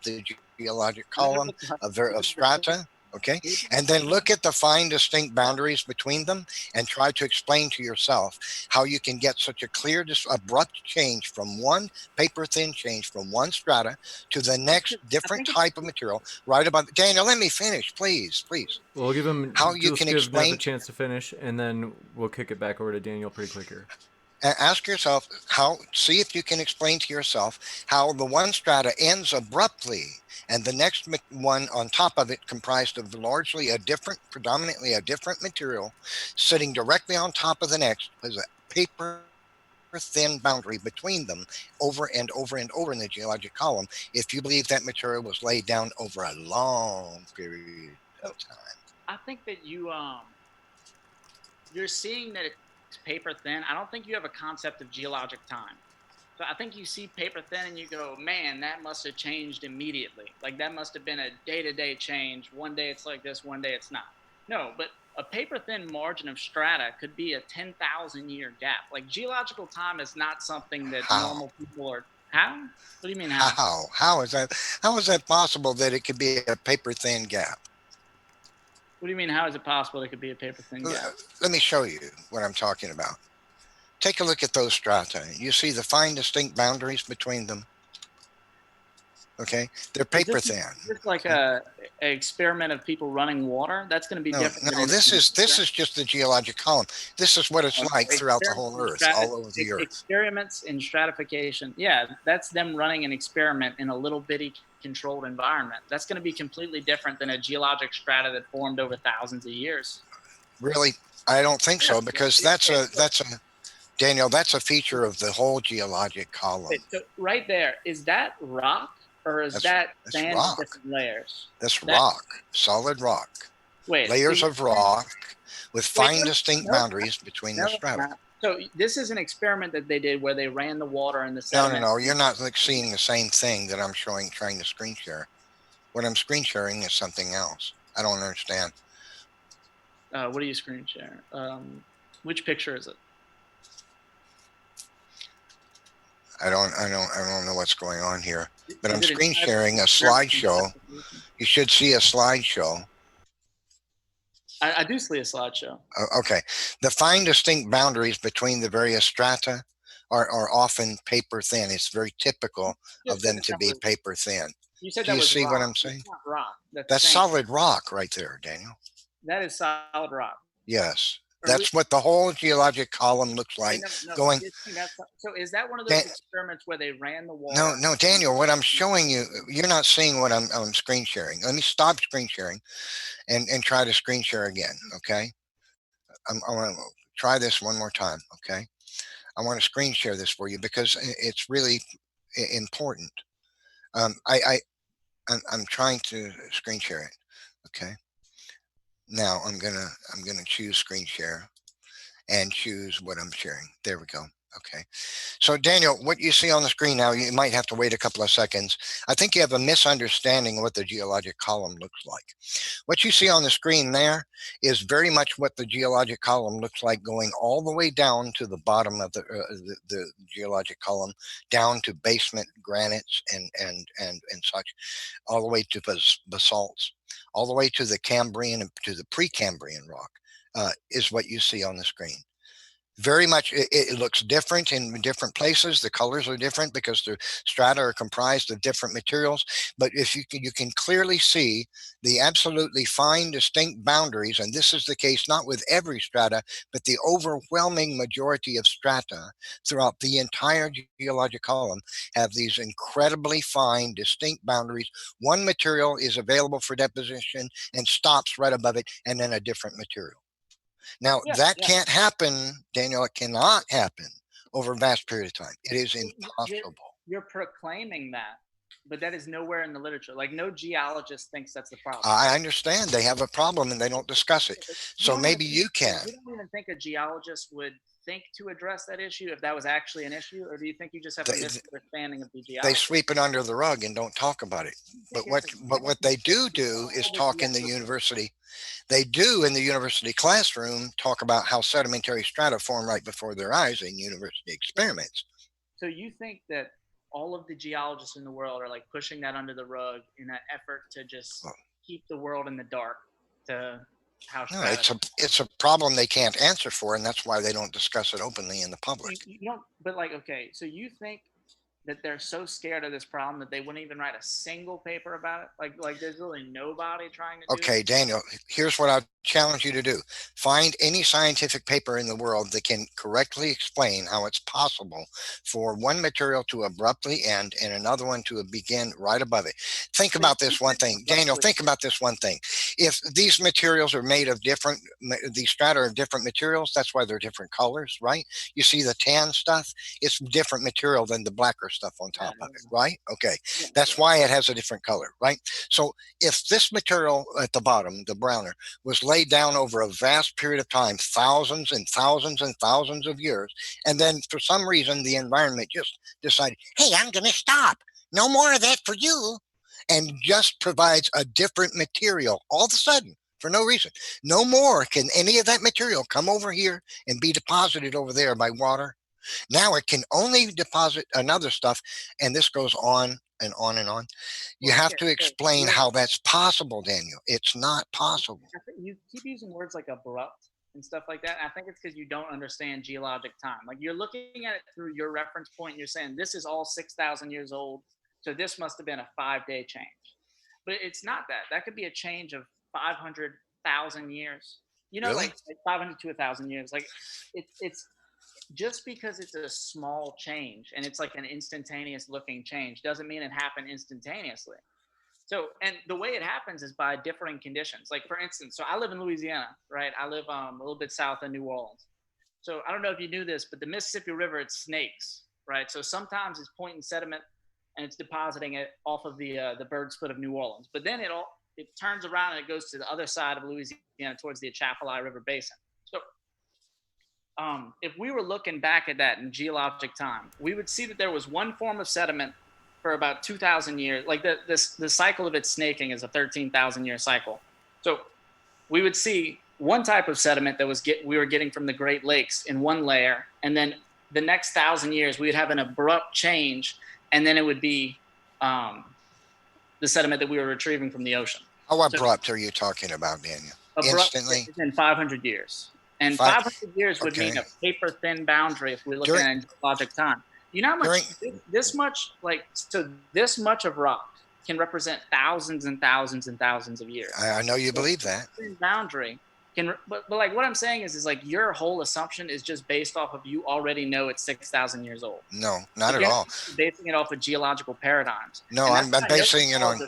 the geologic I never column thought of strata. Okay. And then look at the fine, distinct boundaries between them and try to explain to yourself how you can get such a clear, abrupt change from one paper thin change from one strata to the next I different think it's type of material right above. Daniel, let me finish, please, please. We'll give How him, you just can give Neff a explain, chance to finish, and then we'll kick it back over to Daniel pretty quick here. ask yourself how, see if you can explain to yourself how the one strata ends abruptly and the next one on top of it comprised of largely a different, predominantly a different material sitting directly on top of the next was a paper thin boundary between them over and over and over in the geologic column if you believe that material was laid down over a long period of so. time. I think that you're seeing that it's paper thin. I don't think you have a concept of geologic time. So I think you see paper thin and you go, man, that must have changed immediately. Like, that must have been a day-to-day change. One day it's like this, one day it's not. No, but a paper thin margin of strata could be a 10,000 year gap. Like, geological time is not something that How? normal people are. How? What do you mean how? How is that? How is that possible that it could be a paper thin gap? What do you mean how is it possible it could be a paper thin gap? Let me show you what I'm talking about. Take a look at those strata. You see the fine, distinct boundaries between them. Okay, they're Is paper thin. this like Okay? a experiment of people running water? That's going to be No, different than no. anything This else. is just the geologic column. This is what it's like throughout the whole Earth, all over the Earth. Experiments in stratification. Yeah, that's them running an experiment in a little bitty controlled environment. That's going to be completely different than a geologic strata that formed over thousands of years. Really, I don't think Yeah. so because that's a Daniel. That's a feature of the whole geologic column. So right there, is that rock or is That's that that's sand in rock. different layers? That's That rock. Solid rock. wait. So Layers you of rock with wait. fine, distinct No, boundaries between the no, it's strata. not. So this is an experiment that they did where they ran the water and the No, no, sediment. no. You're not like seeing the same thing that I'm showing, trying to screen share. What I'm screen sharing is something else. I don't understand. What do you screen share? Which picture is it? I don't know what's going on here. But I'm Is it screen sharing a slideshow. You should see a slideshow. I do see a slideshow. Okay. The fine, distinct boundaries between the various strata are often paper thin. It's very typical You of just said them that, to be paper thin. you said Do that you was see what rock. I'm saying? It's not rock. That's That's sand. solid rock right there, Daniel. That is solid rock. Yes. Or we, That's what the whole geologic column looks wait, like no. going. So is that one of those Dan, experiments where they ran the no, water? no, Daniel, what I'm showing you, you're not seeing what I'm screen sharing. Let me stop screen sharing and try to screen share again. Okay. I want to try this one more time. Okay. I want to screen share this for you because it's really important. Um, I, I, I'm trying to screen share it. Okay. Now I'm gonna choose screen share and choose what I'm sharing. There we go. Okay. So Daniel, what you see on the screen now, you might have to wait a couple of seconds. I think you have a misunderstanding of what the geologic column looks like. What you see on the screen there is very much what the geologic column looks like going all the way down to the bottom of the geologic column, down to basement granites and such, all the way to basalts, all the way to the Cambrian and to the Precambrian rock, is what you see on the screen. Very much it looks different in different places. The colors are different because the strata are comprised of different materials, but if you can clearly see the absolutely fine distinct boundaries, and this is the case not with every strata but the overwhelming majority of strata throughout the entire geologic column have these incredibly fine distinct boundaries. One material is available for deposition and stops right above it, and then a different material. Now, Yeah, that yeah. can't happen, Daniel. It cannot happen over a vast period of time. It is You're, impossible. you're proclaiming that. But that is nowhere in the literature. Like no geologist thinks that's the problem. I understand they have a problem and they don't discuss it. So maybe you can. You don't even think a geologist would think to address that issue if that was actually an issue, or do you think you just have a misunderstanding of the geology? They sweep it under the rug and don't talk about it. But what they do is talk in the university. They do in the university classroom talk about how sedimentary strata form right before their eyes in university experiments. So you think that all of the geologists in the world are like pushing that under the rug in an effort to just keep the world in the dark to how no, it's a problem they can't answer for, and that's why they don't discuss it openly in the public. But like, okay, so you think that they're so scared of this problem that they wouldn't even write a single paper about it? Like there's really nobody trying to do Okay, Daniel, here's what I challenge you to do. Find any scientific paper in the world that can correctly explain how it's possible for one material to abruptly end and another one to begin right above it. Think about this one thing. Daniel, think about this one thing. If these materials are made of these strata are different materials, that's why they're different colors, right? You see the tan stuff, it's different material than the blacker stuff on top of it, right? Okay, that's why it has a different color, right? So if this material at the bottom, the browner, was laid down over a vast period of time, thousands and thousands and thousands of years, and then for some reason the environment just decided, hey, I'm going to stop, no more of that for you, and just provides a different material all of a sudden for no reason. No more can any of that material come over here and be deposited over there by water. Now it can only deposit another stuff, and this goes on and on and on. You have to explain how that's possible, Daniel. It's not possible. You keep using words like abrupt and stuff like that. I think it's because you don't understand geologic time. Like you're looking at it through your reference point, and you're saying this is all 6,000 years old, so this must have been a 5-day change. But it's not that. That could be a change of 500,000 years. You know, Really? like 500 to 1,000 years. Like it's just because it's a small change and it's like an instantaneous looking change doesn't mean it happened instantaneously. So, and the way it happens is by differing conditions. Like for instance, so I live in Louisiana, right? I live a little bit south of New Orleans. So I don't know if you knew this, but the Mississippi River, it snakes, right? So sometimes it's pointing sediment and it's depositing it off of the bird's foot of New Orleans. But then it turns around and it goes to the other side of Louisiana towards the Atchafalaya River Basin. So if we were looking back at that in geologic time, we would see that there was one form of sediment for about 2,000 years. Like the cycle of its snaking is a 13,000 year cycle. So we would see one type of sediment that we were getting from the Great Lakes in one layer, and then the next 1,000 years we would have an abrupt change, and then it would be the sediment that we were retrieving from the ocean. How abrupt are you talking about, Daniel? Instantly? In 500 years. And 500 years would mean a paper thin boundary if we're looking at geologic time. You know how much this much of rock can represent thousands and thousands and thousands of years. I know you believe that. Thin boundary but like what I'm saying is like your whole assumption is just based off of you already know it's 6,000 years old. No, not at all. Basing it off of geological paradigms. No, I'm basing it on.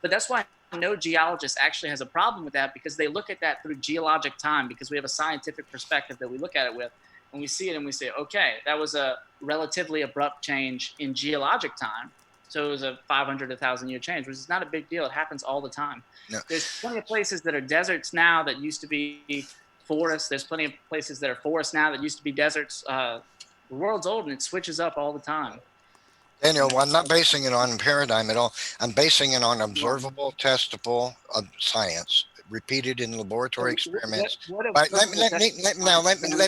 But that's why no geologist actually has a problem with that, because they look at that through geologic time, because we have a scientific perspective that we look at it with, and we see it and we say, okay, that was a relatively abrupt change in geologic time. So it was a 500 to 1,000 year change, which is not a big deal. It happens all the time. No. There's plenty of places that are deserts now that used to be forests. There's plenty of places that are forests now that used to be deserts. The world's old and it switches up all the time. Daniel, I'm not basing it on paradigm at all. I'm basing it on observable, testable science, repeated in laboratory experiments. Let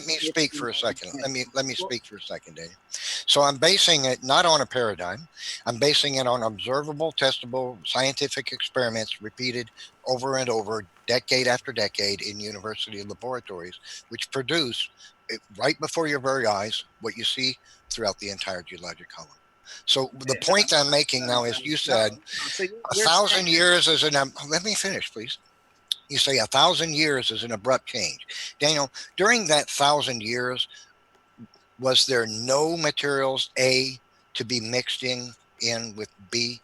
me speak for a second. Let me speak for a second, Daniel. So I'm basing it not on a paradigm. I'm basing it on observable, testable scientific experiments repeated over and over, decade after decade in university laboratories, which produce right before your very eyes what you see throughout the entire geologic column. So the point I'm making now is, you said 1,000 years is let me finish, please. You say 1,000 years is an abrupt change. Daniel, during that 1,000 years, was there no materials A to be mixed in with B?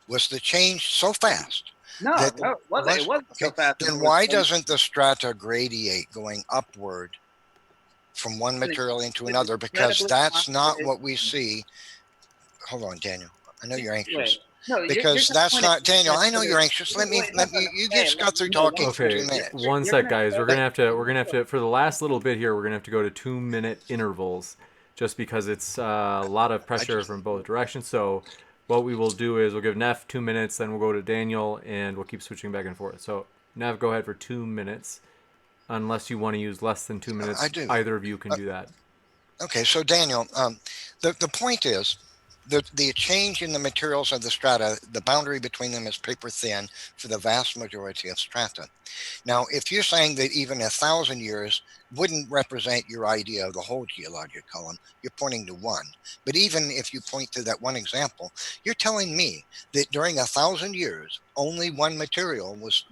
Was the change so fast? No, it wasn't so fast. Then why doesn't the strata gradiate going upward from one material into another? Because that's not what we see. Hold on, Daniel. I know you're anxious. No, you're because gonna that's point at not Daniel. I know that you're anxious. Let me wait, no, no, no. you Hey, just got through no, talking look, for Okay, 2 minutes. one you're sec, gonna guys. say We're gonna have to for the last little bit here. We're gonna have to go to 2 minute intervals, just because it's a lot of I pressure just from both directions. So, what we will do is we'll give Neff 2 minutes, then we'll go to Daniel, and we'll keep switching back and forth. So, Neff, go ahead for 2 minutes. Unless you want to use less than 2 minutes, I do. either of you can do that. Okay, so Daniel, the point is the change in the materials of the strata, the boundary between them is paper thin for the vast majority of strata. Now, if you're saying that even 1,000 years wouldn't represent your idea of the whole geologic column, you're pointing to one. But even if you point to that one example, you're telling me that during 1,000 years, only one material was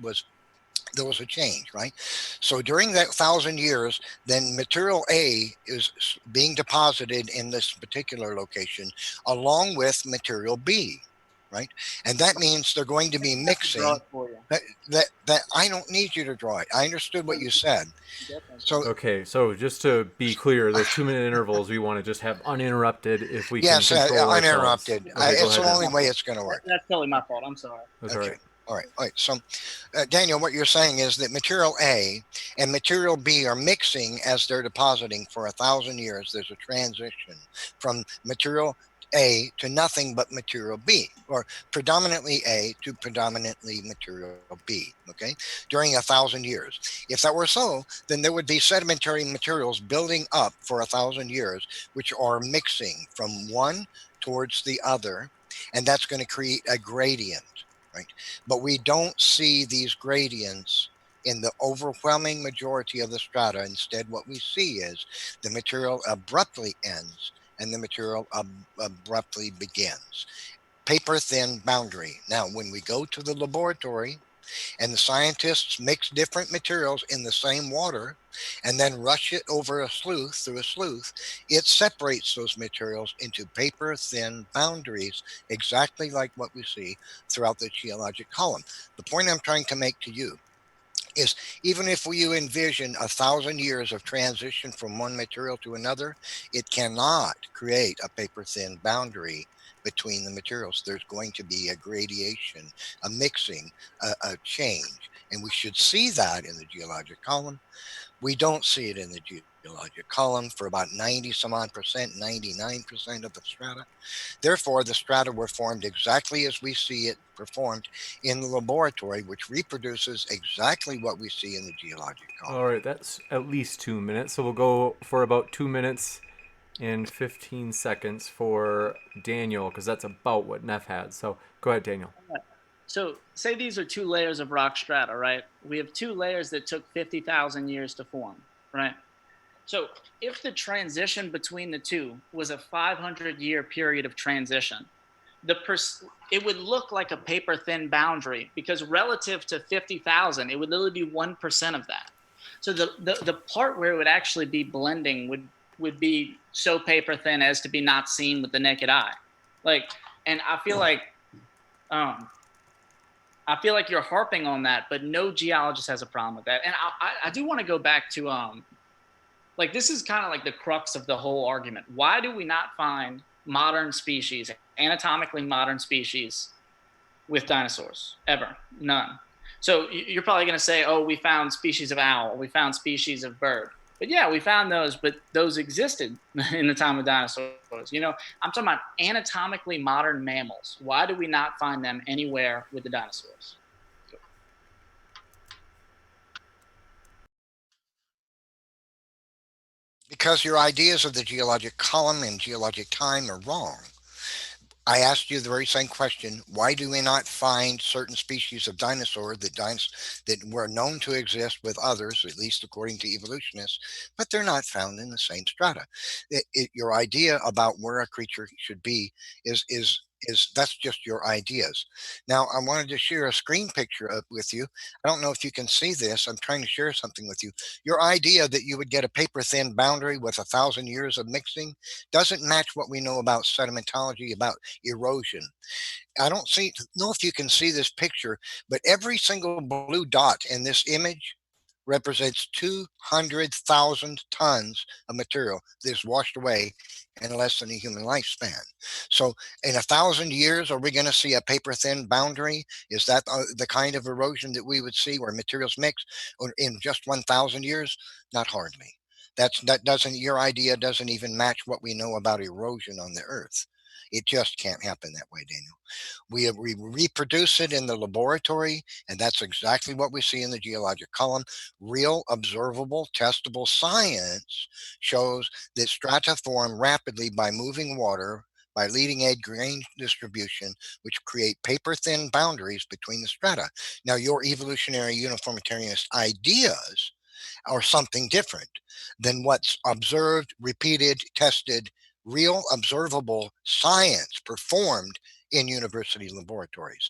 there was a change, right? So during that 1,000 years, then material A is being deposited in this particular location along with material B, right? And that means they're going to be I have to draw mixing. it for you. That I don't need you to draw it. I understood what you said. Definitely. So Okay, so just to be clear, those 2 minute intervals we want to just have uninterrupted if we can yes, control ourselves. uninterrupted. Okay, go It's ahead, the Neff. only way it's going to work. That's totally my fault. I'm sorry. That's all Okay. right. All right. So, Daniel, what you're saying is that material A and material B are mixing as they're depositing for 1,000 years. There's a transition from material A to nothing but material B, or predominantly A to predominantly material B. Okay, during 1,000 years. If that were so, then there would be sedimentary materials building up for 1,000 years, which are mixing from one towards the other, and that's going to create a gradient. Right? But we don't see these gradients in the overwhelming majority of the strata. Instead, what we see is the material abruptly ends and the material abruptly begins. Paper thin boundary. Now, when we go to the laboratory and the scientists mix different materials in the same water and then rush it over a sluice through a sluice, it separates those materials into paper thin boundaries, exactly like what we see throughout the geologic column. The point I'm trying to make to you is, even if you envision 1,000 years of transition from one material to another, it cannot create a paper thin boundary between the materials. There's going to be a gradation, a mixing, a change. And we should see that in the geologic column. We don't see it in the geologic column for about 90 some odd percent, 99% of the strata. Therefore, the strata were formed exactly as we see it performed in the laboratory, which reproduces exactly what we see in the geologic column. All right, that's at least 2 minutes. So we'll go for about 2 minutes and 15 seconds for Daniel, because that's about what Neff had. So go ahead, Daniel. So, say these are two layers of rock strata, right? We have two layers that took 50,000 years to form, right? So, if the transition between the two was a 500-year period of transition, it would look like a paper thin boundary, because relative to 50,000, it would literally be 1% of that. So the part where it would actually be blending would be so paper thin as to be not seen with the naked eye. And I feel like you're harping on that, but no geologist has a problem with that. And I do want to go back to this is kind of like the crux of the whole argument. Why do we not find modern species, anatomically modern species, with dinosaurs ever? None. So you're probably going to say, oh, we found species of owl, we found species of bird. But yeah, we found those, but those existed in the time of dinosaurs. I'm talking about anatomically modern mammals. Why do we not find them anywhere with the dinosaurs? Because your ideas of the geologic column and geologic time are wrong. I asked you the very same question. Why do we not find certain species of dinosaur that were known to exist with others, at least according to evolutionists, but they're not found in the same strata? Your idea about where a creature should be is that's just your ideas. Now, I wanted to share a screen picture with you. I don't know if you can see this. I'm trying to share something with you. Your idea that you would get a paper thin boundary with 1,000 years of mixing doesn't match what we know about sedimentology, about erosion. I don't know if you can see this picture, but every single blue dot in this image represents 200,000 tons of material that is washed away in less than a human lifespan. So in 1,000 years, are we going to see a paper thin boundary? Is that the kind of erosion that we would see where materials mix in just 1,000 years? Not hardly. Your idea doesn't even match what we know about erosion on the earth. It just can't happen that way, Daniel. We reproduce it in the laboratory, and that's exactly what we see in the geologic column. Real, observable, testable science shows that strata form rapidly by moving water, by leading edge grain distribution, which create paper thin boundaries between the strata. Now, your evolutionary uniformitarianist ideas are something different than what's observed, repeated, tested, real observable science performed in university laboratories.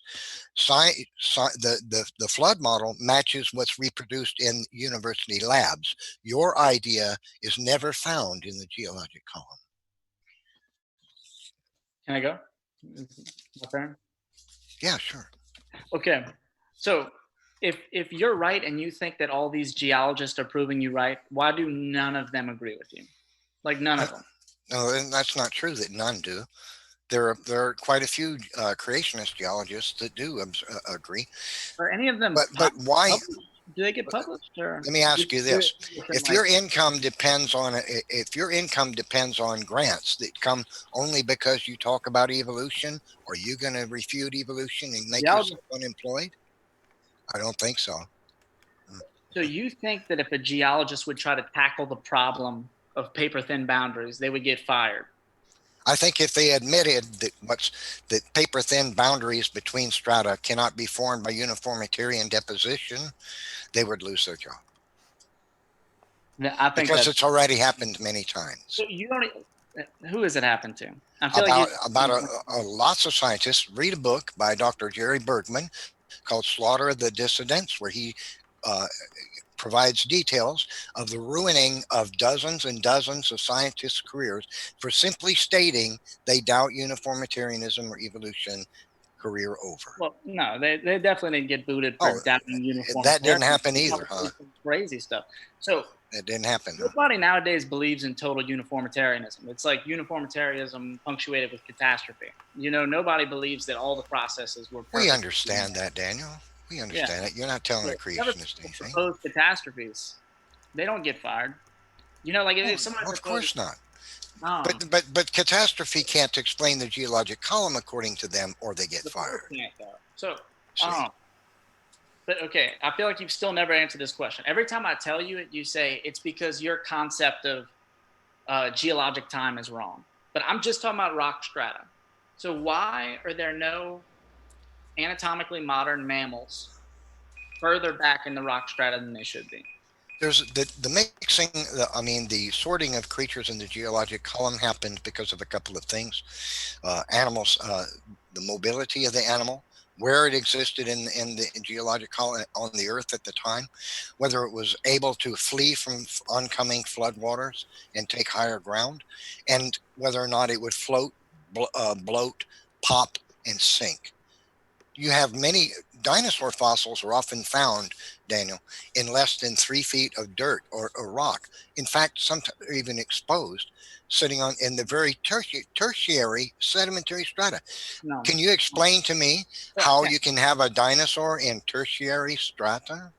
The flood model matches what's reproduced in university labs. Your idea is never found in the geologic column. Can I go? My turn? Yeah, sure. Okay. So if you're right and you think that all these geologists are proving you right, why do none of them agree with you? Like none of them. No, and that's not true that none do. There are quite a few creationist geologists that do agree. Are any of them But why? published? Do they get published? Or Let me ask you this: if your income depends on grants that come only because you talk about evolution, are you going to refute evolution and make yourself unemployed? I don't think so. So you think that if a geologist would try to tackle the problem of paper thin boundaries, they would get fired? I think if they admitted that paper thin boundaries between strata cannot be formed by uniformitarian deposition, they would lose their job. I think because it's already happened many times. So you don't. Who has it happened to? I feel lots of scientists. Read a book by Dr. Jerry Bergman called "Slaughter of the Dissidents," where he provides details of the ruining of dozens and dozens of scientists' careers for simply stating they doubt uniformitarianism or evolution. Career over. Well, no, they definitely didn't get booted for doubting uniformitarianism. That didn't happen either, huh? Crazy stuff. So it didn't happen. Nobody nowadays believes in total uniformitarianism. It's like uniformitarianism punctuated with catastrophe. You know, nobody believes that all the processes were perfect. We understand that, Daniel. We understand it. You're not telling a creationist anything. Propose catastrophes. They don't get fired. You know, like if somebody. Of course not. No. But catastrophe can't explain the geologic column according to them, or they get fired. So, but okay, I feel like you've still never answered this question. Every time I tell you it, you say it's because your concept of geologic time is wrong. But I'm just talking about rock strata. So why are there no anatomically modern mammals further back in the rock strata than they should be? There's the mixing, the sorting of creatures in the geologic column happened because of a couple of things. Animals, the mobility of the animal, where it existed in the geologic column on the earth at the time, whether it was able to flee from oncoming floodwaters and take higher ground, and whether or not it would float, bloat, pop, and sink. You have many dinosaur fossils are often found, Daniel, in less than 3 feet of dirt or rock. In fact, sometimes even exposed, sitting in the very tertiary sedimentary strata. No. Can you explain to me how you can have a dinosaur in tertiary strata?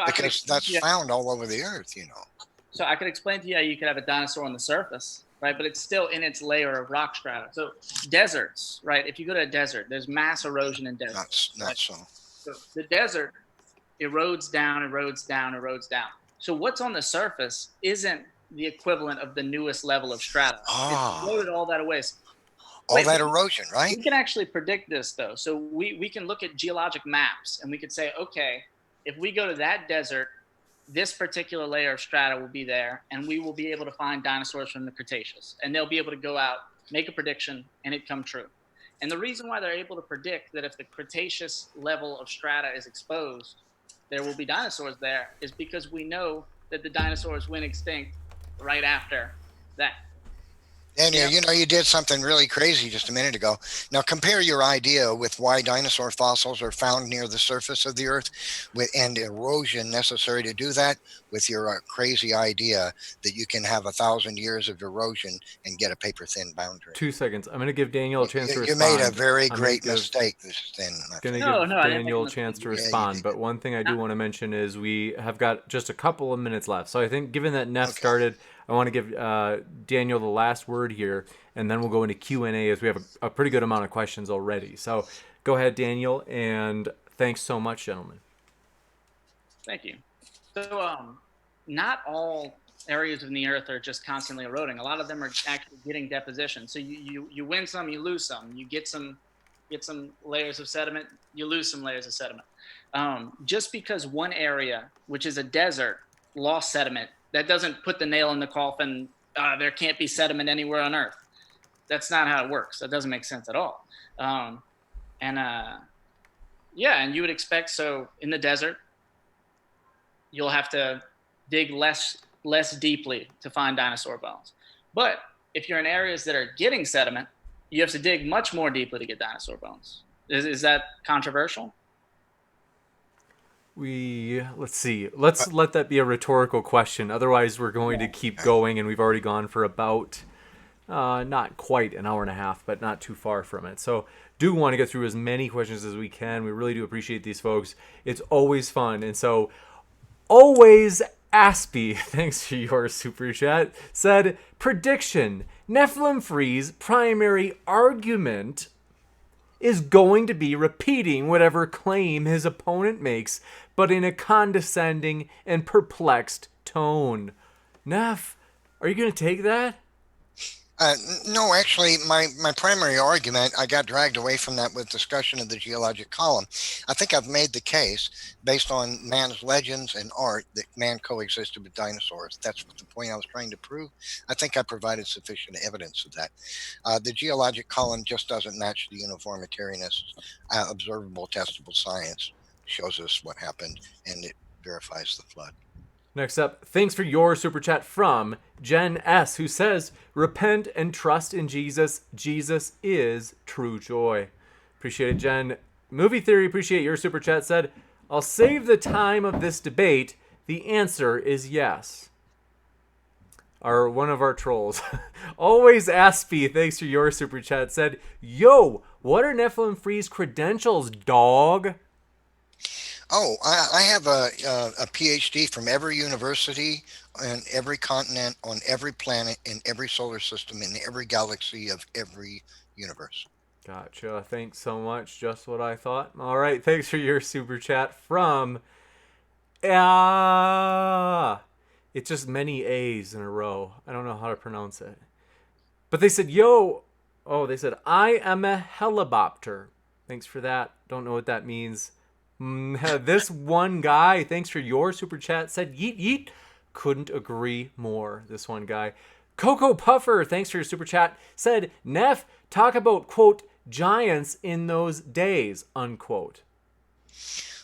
Because that's found all over the earth, you know. So I could explain to you how you could have a dinosaur on the surface, right? But it's still in its layer of rock strata. So deserts, right? If you go to a desert, there's mass erosion in deserts. Not so. So the desert erodes down, erodes down, erodes down. So what's on the surface isn't the equivalent of the newest level of strata. It's eroded all that away. All that erosion, right? We can actually predict this, though. So we can look at geologic maps, and we could say, okay, if we go to that desert, this particular layer of strata will be there, and we will be able to find dinosaurs from the Cretaceous. And they'll be able to go out, make a prediction, and it come true. And the reason why they're able to predict that if the Cretaceous level of strata is exposed, there will be dinosaurs there is because we know that the dinosaurs went extinct right after that. And Yeah. you did something really crazy just a minute ago. Now compare your idea with why dinosaur fossils are found near the surface of the Earth, and erosion necessary to do that, with your crazy idea that you can have 1,000 years of erosion and get a paper thin boundary. 2 seconds. I'm going to give Daniel a chance to You made a respond. very I'm going to great give mistake. This thin, my going to friend. No, give no, I didn't make a Daniel a mistake. chance to Yeah, you respond, did. but one thing I do Not- want to mention is we have got just a couple of minutes left. So I think, given that Neff Okay. started, I want to give Daniel the last word here, and then we'll go into Q&A as we have a pretty good amount of questions already. So go ahead, Daniel, and thanks so much, gentlemen. Thank you. So, not all areas of the earth are just constantly eroding. A lot of them are actually getting deposition. So you win some, you lose some. You get some layers of sediment, you lose some layers of sediment. Just because one area, which is a desert, lost sediment, that doesn't put the nail in the coffin. There can't be sediment anywhere on Earth. That's not how it works. That doesn't make sense at all. Um, and yeah, and you would expect, so in the desert, you'll have to dig less deeply to find dinosaur bones. But if you're in areas that are getting sediment, you have to dig much more deeply to get dinosaur bones. Is that controversial? Let's see. Let's let that be a rhetorical question. Otherwise, we're going to keep going, and we've already gone for about not quite an hour and a half, but not too far from it. So do want to get through as many questions as we can. We really do appreciate these folks. It's always fun. And so always Aspie, thanks for your super chat, said, prediction, NephilimFree's primary argument is going to be repeating whatever claim his opponent makes, but in a condescending and perplexed tone. Neff, are you going to take that? No, actually, my primary argument, I got dragged away from that with discussion of the geologic column. I think I've made the case, based on man's legends and art, that man coexisted with dinosaurs. That's what the point I was trying to prove. I think I provided sufficient evidence of that. The geologic column just doesn't match the uniformitarianist, observable, testable science. Shows us what happened, and it verifies the flood. Next up, thanks for your super chat from Jen S., who says, repent and trust in Jesus. Jesus is true joy. Appreciate it, Jen. Movie Theory, appreciate your super chat, said, I'll save the time of this debate. The answer is yes. One of our trolls, Always Aspie, thanks for your super chat, said, yo, what are NephilimFree's credentials, dog? Oh, I have a PhD from every university on every continent, on every planet, in every solar system, in every galaxy of every universe. Gotcha. Thanks so much. Just what I thought. All right. Thanks for your super chat from... It's just many A's in a row. I don't know how to pronounce it. But they said, yo... Oh, they said, I am a helicopter. Thanks for that. Don't know what that means. This one guy, thanks for your super chat, said yeet yeet. Couldn't agree more. This one guy. Coco Puffer, thanks for your super chat, said, Neff, talk about, quote, giants in those days, unquote.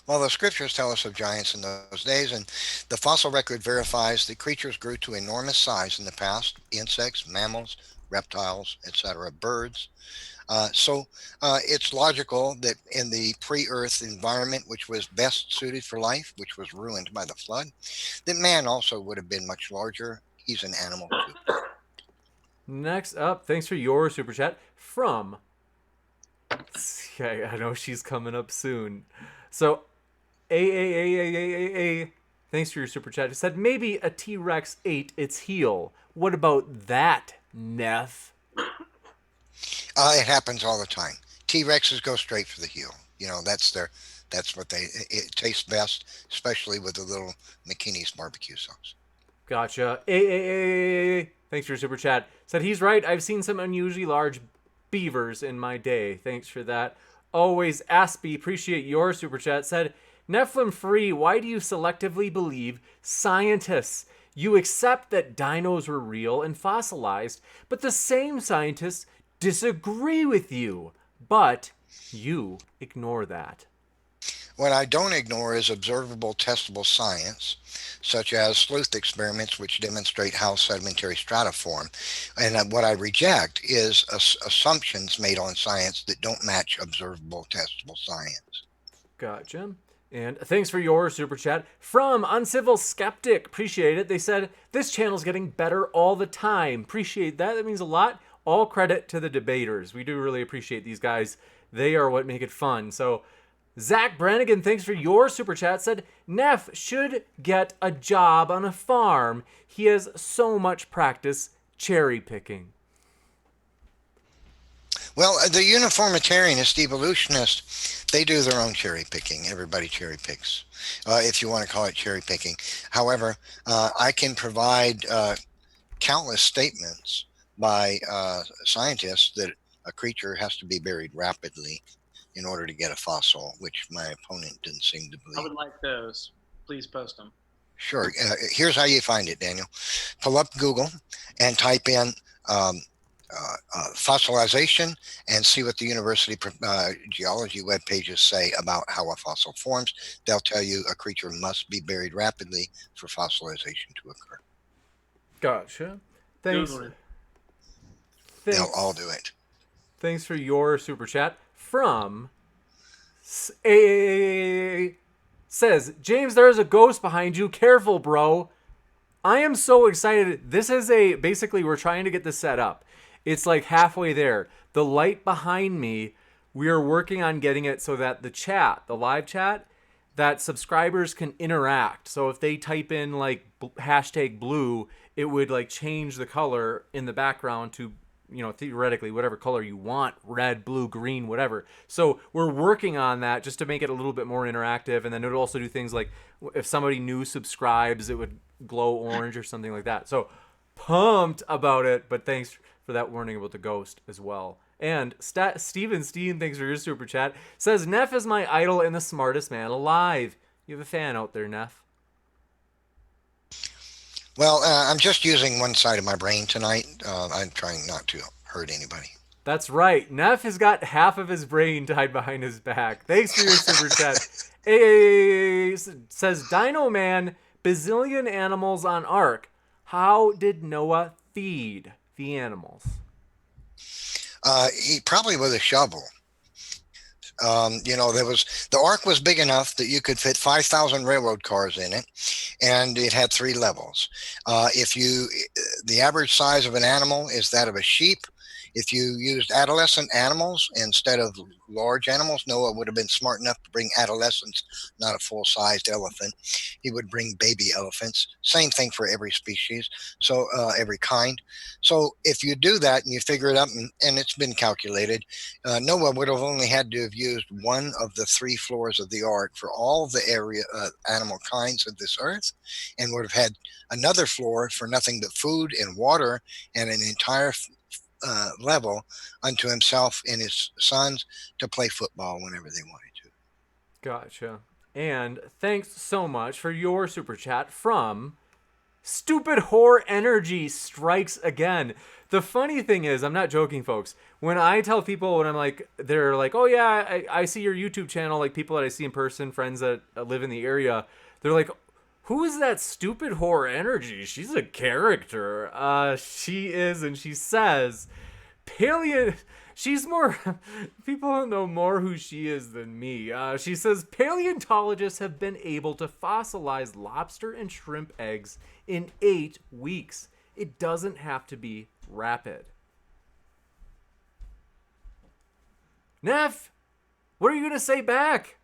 Well, the scriptures tell us of giants in those days, and the fossil record verifies that creatures grew to enormous size in the past: insects, mammals, reptiles, etc., birds. So it's logical that in the pre-Earth environment, which was best suited for life, which was ruined by the flood, that man also would have been much larger. He's an animal too. Next up, thanks for your super chat from... I know she's coming up soon. So, thanks for your super chat. It said, maybe a T-Rex ate its heel. What about that, Neff? It happens all the time. T-Rexes go straight for the heel. That's what it tastes best, especially with the little McKinney's barbecue sauce. Gotcha. Thanks for your super chat. Said he's right. I've seen some unusually large beavers in my day. Thanks for that. Always Aspie, appreciate your super chat. Said, NephilimFree, why do you selectively believe scientists? You accept that dinos were real and fossilized, but the same scientists disagree with you. But you ignore that. What I don't ignore is observable, testable science, such as sleuth experiments which demonstrate how sedimentary strata form. And what I reject is assumptions made on science that don't match observable, testable science. Gotcha. And thanks for your super chat from Uncivil Skeptic. Appreciate it. They said, this channel's getting better all the time. Appreciate that. That means a lot. All credit to the debaters. We do really appreciate these guys. They are what make it fun. So, Zach Brannigan, thanks for your super chat. Said, Neff should get a job on a farm. He has so much practice cherry picking. Well, the uniformitarianist evolutionists, they do their own cherry picking. Everybody cherry picks, if you want to call it cherry picking. However, I can provide countless statements by scientists that a creature has to be buried rapidly in order to get a fossil, which my opponent didn't seem to believe. I would like those. Please post them. Sure. Here's how you find it, Daniel. Pull up Google and type in fossilization and see what the university geology web pages say about how a fossil forms. They'll tell you a creature must be buried rapidly for fossilization to occur. Gotcha. Thanks. They'll all do it. Thanks for your super chat from A says, James, there's a ghost behind you. Careful, bro. I am so excited. This is basically, we're trying to get this set up. It's like halfway there. The light behind me, we are working on getting it so that the live chat, that subscribers can interact. So if they type in like hashtag blue, it would like change the color in the background to, theoretically whatever color you want, red, blue, green, whatever. So we're working on that just to make it a little bit more interactive. And then it would also do things like if somebody new subscribes, it would glow orange or something like that. So pumped about it, but thanks for that warning about the ghost as well. And Steven Steen, thanks for your super chat, says, Neff is my idol and the smartest man alive. You have a fan out there, Neff. Well, I'm just using one side of my brain tonight. I'm trying not to hurt anybody. That's right. Neff has got half of his brain tied behind his back. Thanks for your super chat. Says, Dino Man, bazillion animals on Ark. How did Noah feed the animals? He probably with a shovel. The Ark was big enough that you could fit 5,000 railroad cars in it, and it had 3 levels. The average size of an animal is that of a sheep. If you used adolescent animals instead of large animals, Noah would have been smart enough to bring adolescents, not a full-sized elephant. He would bring baby elephants. Same thing for every species, so every kind. So if you do that and you figure it out, and it's been calculated, Noah would have only had to have used one of the 3 floors of the ark for all the area animal kinds of this earth, and would have had another floor for nothing but food and water and an entire level unto himself and his sons to play football whenever they wanted to. Gotcha. And thanks so much for your super chat from Stupid Whore Energy Strikes Again. The funny thing is, I'm not joking, folks. When I tell people, when I'm like, they're like, oh yeah, I see your YouTube channel, like people that I see in person, friends that live in the area, they're like, who is that Stupid Whore Energy? She's a character. She is, and she says, she's more, people don't know more who she is than me. She says, paleontologists have been able to fossilize lobster and shrimp eggs in 8 weeks. It doesn't have to be rapid. Neff, what are you going to say back?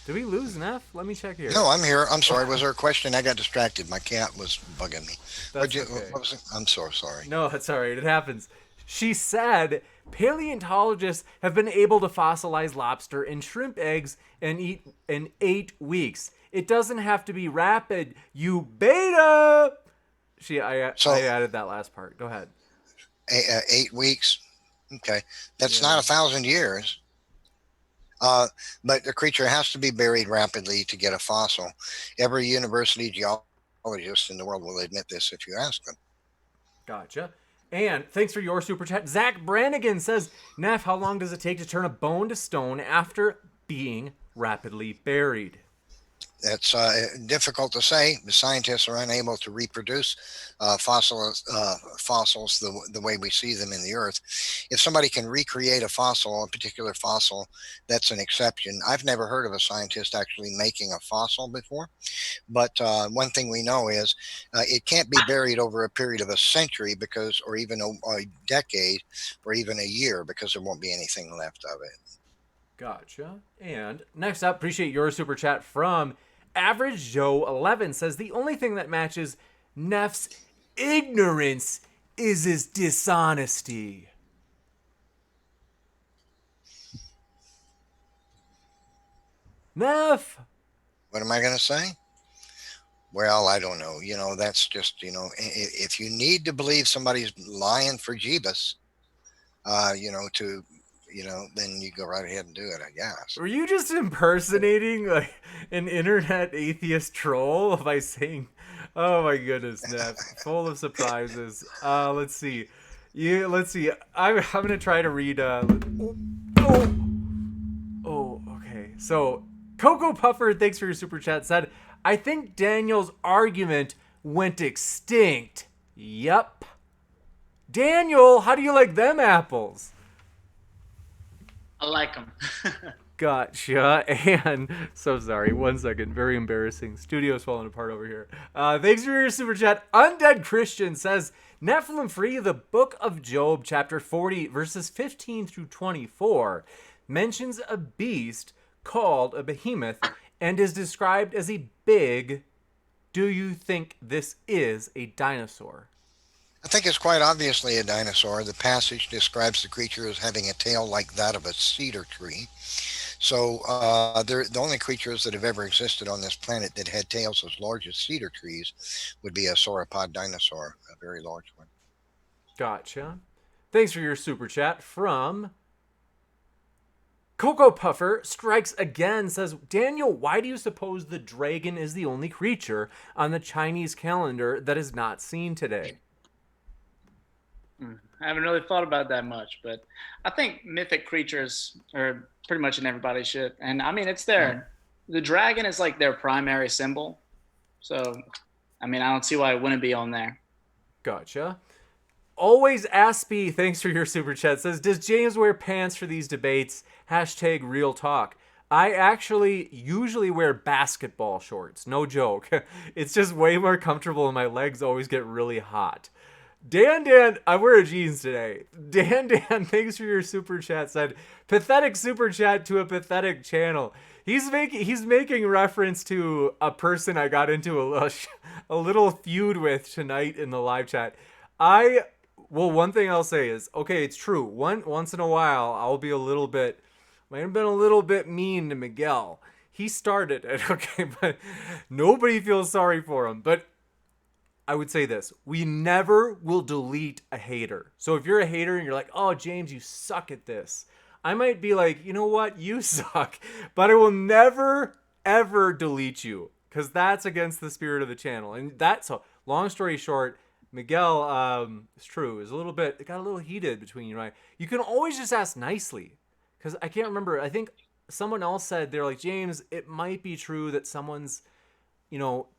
Did we lose Neff? Let me check here. No, I'm here. I'm sorry. Was there a question? I got distracted. My cat was bugging me. Okay. What was it? I'm so sorry. No, it's all right. It happens. She said paleontologists have been able to fossilize lobster and shrimp eggs and eat in 8 weeks. It doesn't have to be rapid, you beta. I added that last part. Go ahead. 8 weeks. Okay. That's not 1,000 years. But the creature has to be buried rapidly to get a fossil. Every university geologist in the world will admit this if you ask them. Gotcha. And thanks for your super chat. Zach Brannigan says, Neff, how long does it take to turn a bone to stone after being rapidly buried? It's difficult to say. The scientists are unable to reproduce fossils the way we see them in the earth. If somebody can recreate a fossil, a particular fossil, that's an exception. I've never heard of a scientist actually making a fossil before. But one thing we know is it can't be buried over a period of a century because, or even a decade, or even a year, because there won't be anything left of it. Gotcha. And next up, appreciate your super chat from Average Joe 11 says the only thing that matches Neff's ignorance is his dishonesty. Neff! What am I going to say? Well, I don't know. That's just, if you need to believe somebody's lying for Jeebus, then you go right ahead and do it, I guess. Were you just impersonating like an internet atheist troll by saying, oh my goodness, Neff, full of surprises. Let's see. I'm going to try to read, okay. So, Cocoa Puffer, thanks for your super chat, said, I think Daniel's argument went extinct. Yup. Daniel, how do you like them apples? I like them. Gotcha. And so sorry. 1 second. Very embarrassing. Studio's falling apart over here. Thanks for your super chat. Undead Christian says, NephilimFree, the Book of Job, chapter 40, verses 15 through 24, mentions a beast called a behemoth and is described as a big. Do you think this is a dinosaur? I think it's quite obviously a dinosaur. The passage describes the creature as having a tail like that of a cedar tree. So the only creatures that have ever existed on this planet that had tails as large as cedar trees would be a sauropod dinosaur, a very large one. Gotcha. Thanks for your super chat from Cocoa Puffer Strikes Again says, Daniel, why do you suppose the dragon is the only creature on the Chinese calendar that is not seen today? I haven't really thought about that much, but I think mythic creatures are pretty much in everybody's shit. And I mean, it's there. The dragon is like their primary symbol. So, I mean, I don't see why it wouldn't be on there. Gotcha. Always Aspie, thanks for your super chat, says, does James wear pants for these debates? Hashtag real talk. I actually usually wear basketball shorts. No joke. It's just way more comfortable and my legs always get really hot. Dan, I wear jeans today. Dan, thanks for your super chat, said, pathetic super chat to a pathetic channel. He's making reference to a person I got into a little feud with tonight in the live chat. One thing I'll say is, okay, it's true. Once in a while, I'll be might have been a little bit mean to Miguel. He started it, okay, but nobody feels sorry for him. But I would say this, we never will delete a hater. So if you're a hater and you're like, oh, James, you suck at this, I might be like, you know what, you suck, but I will never, ever delete you because that's against the spirit of the channel. And so long story short, Miguel, it's true, it got a little heated between you and I. You can always just ask nicely because I can't remember. I think someone else said, they're like, James, it might be true that someone's,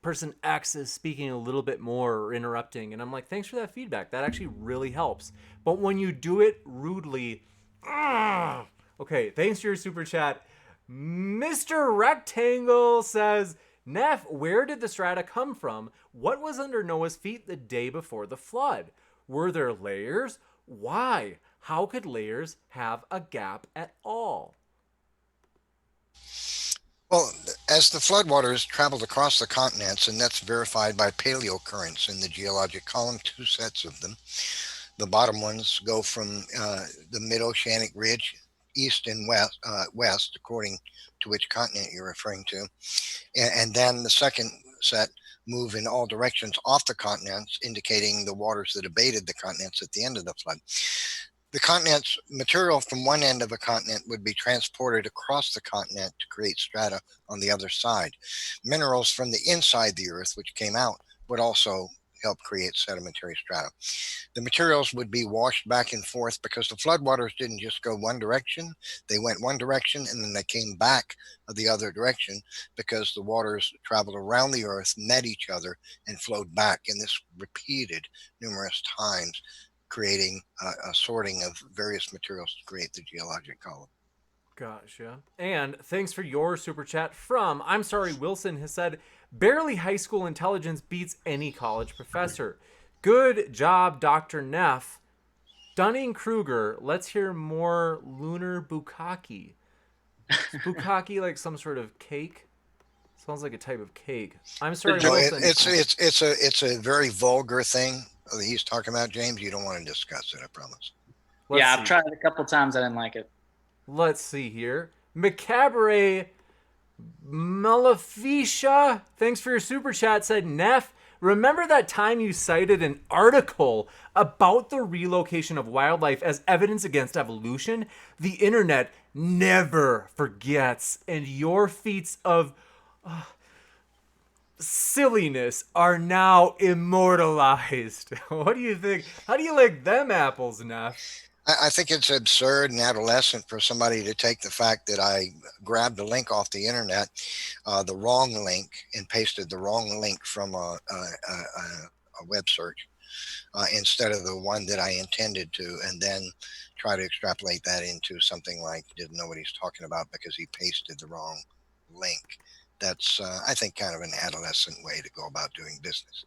person X is speaking a little bit more or interrupting. And I'm like, thanks for that feedback. That actually really helps. But when you do it rudely, okay, thanks for your super chat. Mr. Rectangle says, Neff, where did the strata come from? What was under Noah's feet the day before the flood? Were there layers? Why? How could layers have a gap at all? Well, as the floodwaters traveled across the continents, and that's verified by paleocurrents in the geologic column, 2 sets of them. The bottom ones go from the mid-oceanic ridge east and west, according to which continent you're referring to. And then the second set move in all directions off the continents, indicating the waters that abated the continents at the end of the flood. The continent's material from one end of a continent would be transported across the continent to create strata on the other side. Minerals from the inside the earth, which came out, would also help create sedimentary strata. The materials would be washed back and forth because the floodwaters didn't just go one direction. They went one direction and then they came back the other direction because the waters traveled around the earth, met each other, and flowed back. And this repeated numerous times, creating a sorting of various materials to create the geologic column. Gotcha. And thanks for your super chat from I'm sorry Wilson has said barely high school intelligence beats any college professor. Good job, Dr. Neff. Dunning-Kruger, let's hear more lunar bukkake. Is bukkake like some sort of cake? Sounds like a type of cake. I'm sorry, No, Wilson. it's a very vulgar thing that he's talking about, James. You don't want to discuss it, I promise. I've tried it a couple times. I didn't like it. Let's see here. Macabre Maleficia, thanks for your super chat, said Neff, remember that time you cited an article about the relocation of wildlife as evidence against evolution? The internet never forgets, and your feats of silliness are now immortalized. What do you think? How do you like them apples, Neff? I think it's absurd and adolescent for somebody to take the fact that I grabbed a link off the internet, the wrong link, and pasted the wrong link from a web search instead of the one that I intended to, and then try to extrapolate that into something like didn't know what he's talking about because he pasted the wrong link. That's, I think, kind of an adolescent way to go about doing business.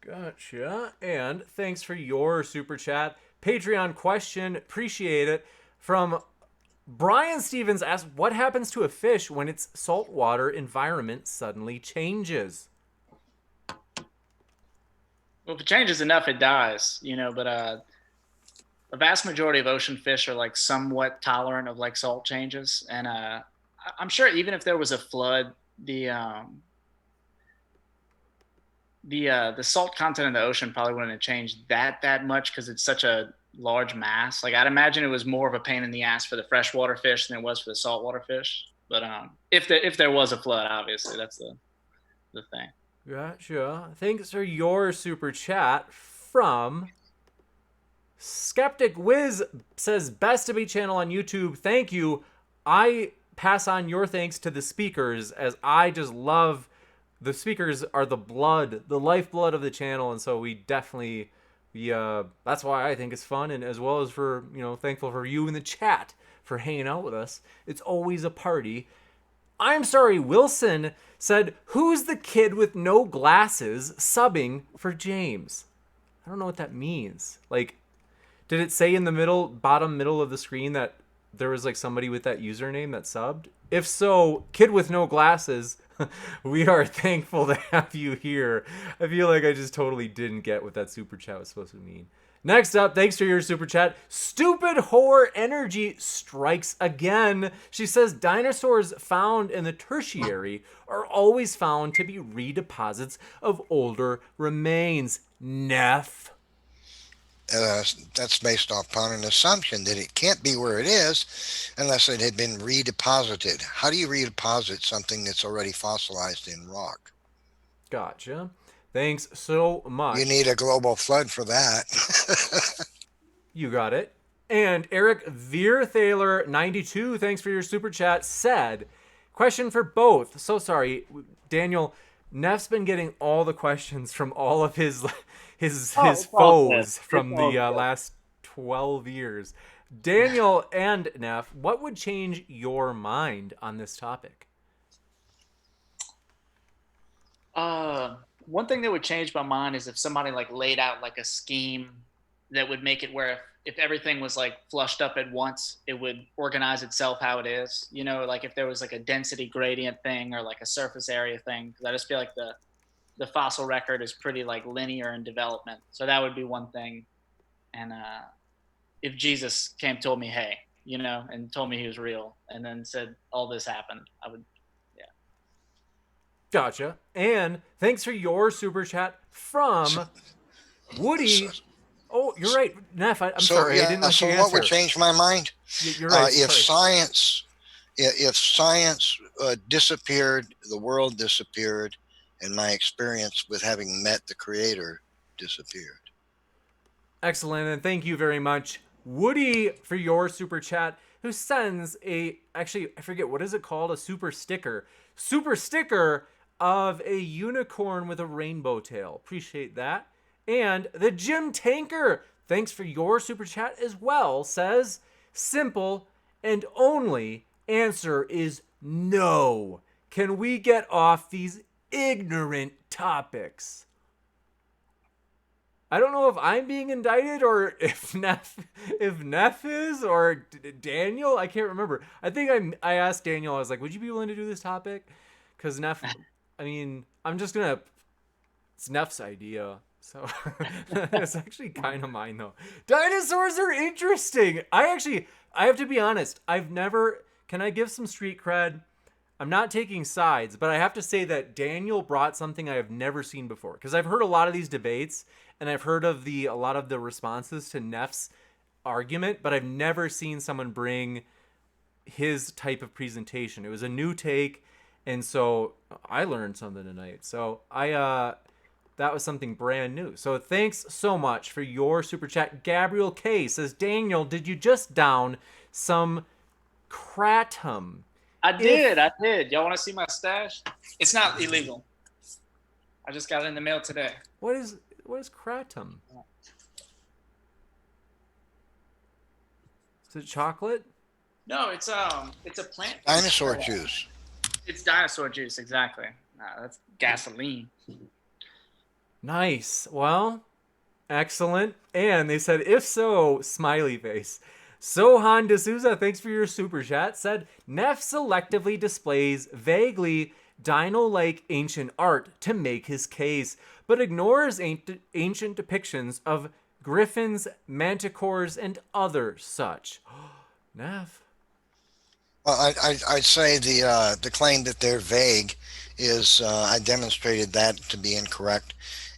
Gotcha. And thanks for your super chat. Patreon question, appreciate it. From Brian Stevens asks, what happens to a fish when its saltwater environment suddenly changes? Well, if it changes enough, it dies, but a vast majority of ocean fish are like somewhat tolerant of like salt changes. And I'm sure even if there was a flood, the salt content in the ocean probably wouldn't have changed that much because it's such a large mass. Like I'd imagine it was more of a pain in the ass for the freshwater fish than it was for the saltwater fish. But if there was a flood, obviously that's the thing. Gotcha. Thanks for your super chat from Skeptic Wiz says best debate channel on YouTube. Thank you. I pass on your thanks to the speakers as I just love the speakers are the lifeblood of the channel, and so we definitely, that's why I think it's fun, and as well as for, thankful for you in the chat for hanging out with us. It's always a party. I'm sorry, Wilson said, who's the kid with no glasses subbing for James? I don't know what that means. Like, did it say in the bottom middle of the screen that there was like somebody with that username that subbed? If so, kid with no glasses, we are thankful to have you here. I feel like I just totally didn't get what that super chat was supposed to mean. Next up, thanks for your super chat. Stupid Whore Energy strikes again. She says dinosaurs found in the tertiary are always found to be redeposits of older remains. Neff. That's based upon an assumption that it can't be where it is unless it had been redeposited. How do you redeposit something that's already fossilized in rock? Gotcha. Thanks so much. You need a global flood for that. You got it. And Eric Veerthaler 92, thanks for your super chat, said, question for both. So sorry, Daniel, Neff's been getting all the questions from all of his foes from the last 12 years. Daniel and Neff, what would change your mind on this topic? One thing that would change my mind is if somebody like laid out like a scheme that would make it where if everything was like flushed up at once, it would organize itself how it is. Like if there was like a density gradient thing or like a surface area thing, because I just feel like the fossil record is pretty like linear in development. So that would be one thing. And if Jesus told me, hey, and told me he was real and then said all this happened, I would, yeah. Gotcha. And thanks for your super chat from Woody. Oh, you're right, Neff. I'm sorry. I didn't let you answer. What would change my mind? You're right. If science disappeared, the world disappeared, and my experience with having met the Creator disappeared. Excellent, and thank you very much, Woody, for your super chat, who sends actually, I forget, what is it called? A super sticker. Super sticker of a unicorn with a rainbow tail. Appreciate that. And the Jim Tanker, thanks for your super chat as well, says, simple and only answer is no. Can we get off these ignorant topics? I don't know if I'm being indicted or if Neff is, or Daniel. I can't remember. I think I asked Daniel. I was like, "Would you be willing to do this topic?" Because Neff, I mean, I'm just gonna. It's Neff's idea, so it's actually kind of mine though. Dinosaurs are interesting. I have to be honest. I've never. Can I give some street cred? I'm not taking sides, but I have to say that Daniel brought something I have never seen before. Because I've heard a lot of these debates, and I've heard of a lot of the responses to Neff's argument, but I've never seen someone bring his type of presentation. It was a new take, and so I learned something tonight. So that was something brand new. So thanks so much for your super chat. Gabriel K says, Daniel, did you just down some kratom? I did. Y'all want to see my stash? It's not illegal. I just got it in the mail today. What is kratom? Is it chocolate? No, it's a plant. Dinosaur juice. It's dinosaur juice, exactly. Nah, that's gasoline. Nice. Well, excellent. And they said, if so, smiley face. Sohan D'Souza, thanks for your super chat, said, Neff selectively displays vaguely dino-like ancient art to make his case, but ignores ancient depictions of griffins, manticores, and other such. Neff. Well, I'd say the claim that they're vague is I demonstrated that to be incorrect.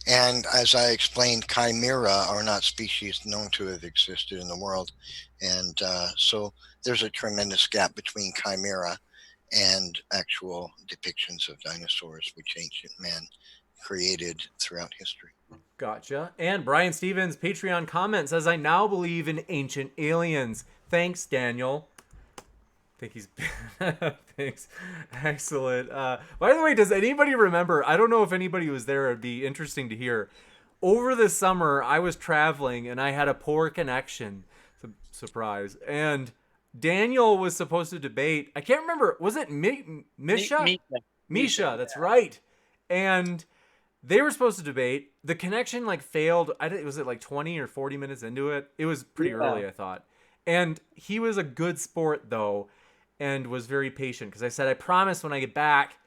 And as I explained, chimera are not species known to have existed in the world. And so there's a tremendous gap between chimera and actual depictions of dinosaurs, which ancient man created throughout history. Gotcha. And Brian Stevens' Patreon comment says, I now believe in ancient aliens. Thanks, Daniel. I think he's... Thanks. Excellent. By the way, does anybody remember... I don't know if anybody was there. It'd be interesting to hear. Over the summer, I was traveling, and I had a poor connection. Surprise. And Daniel was supposed to debate... I can't remember. Was it Misha? Misha, that's right. And they were supposed to debate. The connection, failed. Was it 20 or 40 minutes into it? It was pretty early, I thought. And he was a good sport, though, and was very patient because I said, I promise when I get back,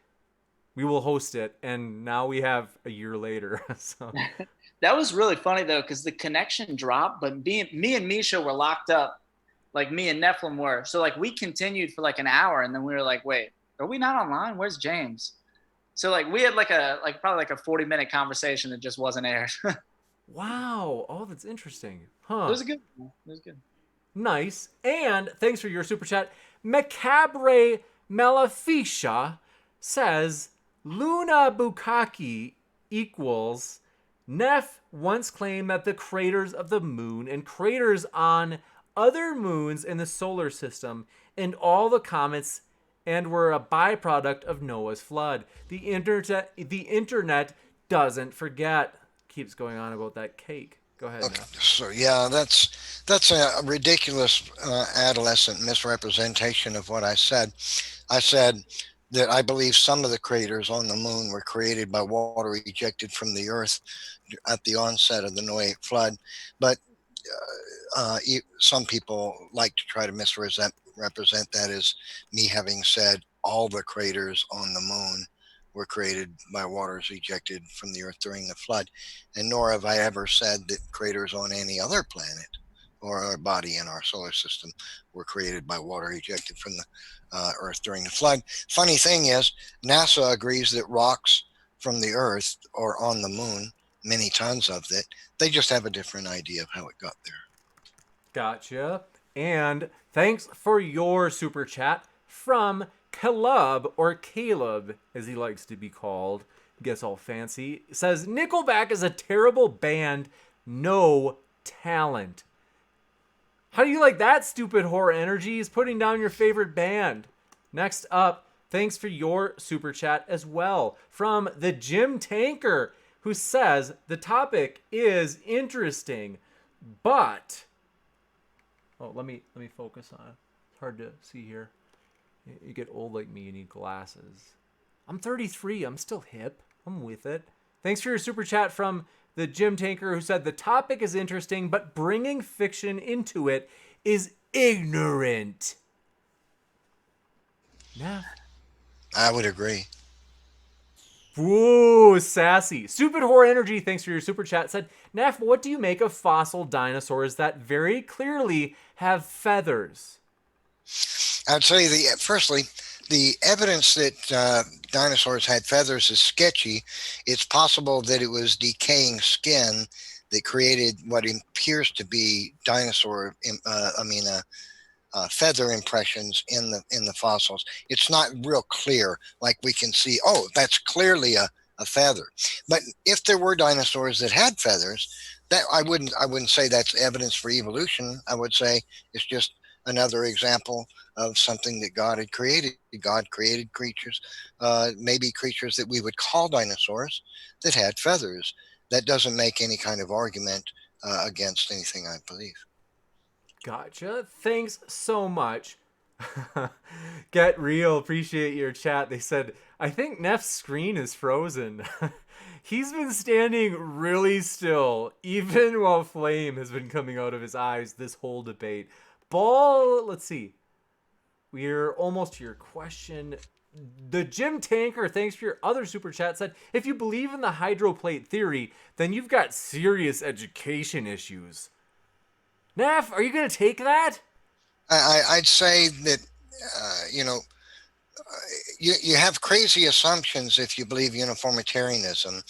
we will host it. And now we have a year later. So that was really funny, though, because the connection dropped, but me and Misha were locked up like me and Nephilim were. So we continued for an hour, and then we were like, wait, are we not online? Where's James? So we had probably a 40-minute conversation that just wasn't aired. Wow. Oh, that's interesting. Huh. It was good. Nice. And thanks for your super chat. Macabre Maleficia says Luna Bukaki equals Neff once claimed that the craters of the moon and craters on other moons in the solar system and all the comets and were a byproduct of Noah's flood. The internet doesn't forget. Keeps going on about that cake. Go ahead. Okay. So yeah, that's a ridiculous adolescent misrepresentation of what I said. I said that I believe some of the craters on the moon were created by water ejected from the earth at the onset of the Noahic flood, but some people like to try to misrepresent that as me having said all the craters on the moon were created by waters ejected from the earth during the flood, and nor have I ever said that craters on any other planet or body in our solar system were created by water ejected from the earth during the flood. Funny thing is, NASA agrees that rocks from the earth or on the moon, many tons of it, they just have a different idea of how it got there. Gotcha. And thanks for your super chat from Caleb, or Caleb, as he likes to be called. gets all fancy, says Nickelback is a terrible band, no talent. How do you like that, stupid horror energy? He's putting down your favorite band. Next up, thanks for your super chat as well from the Jim Tanker, who says the topic is interesting, but let me focus on it. It's hard to see here. You get old like me, you need glasses. I'm 33. I'm still hip. I'm with it. Thanks for your super chat from the Jim Tanker, who said the topic is interesting, but bringing fiction into it is ignorant. Nah. I would agree. Whoa, sassy. Stupid horror energy, thanks for your super chat, said, Neff, what do you make of fossil dinosaurs that very clearly have feathers? I'd say firstly, the evidence that dinosaurs had feathers is sketchy. It's possible that it was decaying skin that created what appears to be feather impressions in the fossils. It's not real clear, like we can see, oh, that's clearly a feather. But if there were dinosaurs that had feathers, that I wouldn't say that's evidence for evolution. I would say it's just another example of something that God had created. God created creatures, maybe creatures that we would call dinosaurs, that had feathers. That doesn't make any kind of argument against anything I believe. Gotcha. Thanks so much. Get real. Appreciate your chat. They said, I think Neff's screen is frozen. He's been standing really still, even while flame has been coming out of his eyes this whole debate. Ball, let's see. We're almost to your question. The Jim Tanker, thanks for your other super chat, said, if you believe in the hydroplate theory, then you've got serious education issues. Neff, are you going to take that? I'd say that, you have crazy assumptions if you believe uniformitarianism,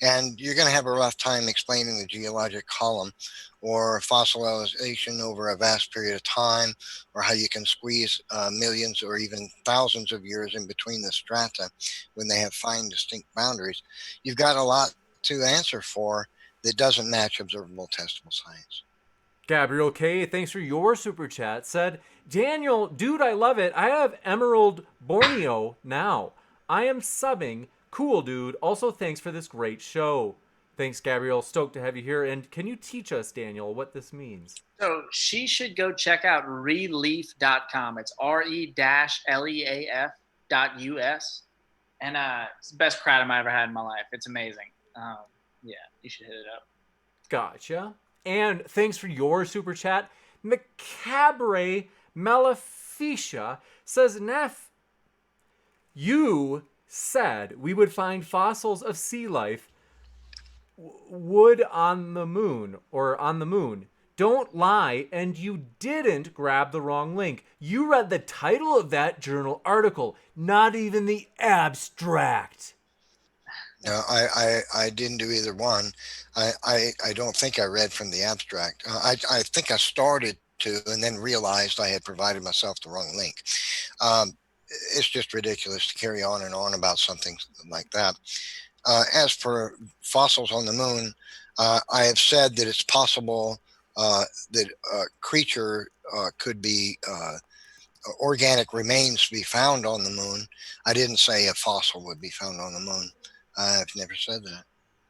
and you're going to have a rough time explaining the geologic column or fossilization over a vast period of time, or how you can squeeze millions or even thousands of years in between the strata when they have fine distinct boundaries. You've got a lot to answer for that doesn't match observable testable science. Gabriel K, thanks for your super chat, said, Daniel, dude, I love it. I have Emerald Borneo now. I am subbing. Cool, dude. Also, thanks for this great show. Thanks, Gabriel. Stoked to have you here. And can you teach us, Daniel, what this means? So she should go check out relief.com. It's RELEAF.us. And it's the best kratom I ever had in my life. It's amazing. Yeah, you should hit it up. Gotcha. And thanks for your super chat. Macabre Maleficia says, Neff, you said we would find fossils of sea life wood on the moon or on the moon. Don't lie, and you didn't grab the wrong link. You read the title of that journal article, not even the abstract. No, I didn't do either one. I don't think I read from the abstract. I think I started to and then realized I had provided myself the wrong link. It's just ridiculous to carry on and on about something like that. As for fossils on the moon, I have said that it's possible that a creature could be organic remains be found on the moon. I didn't say a fossil would be found on the moon. I've never said that.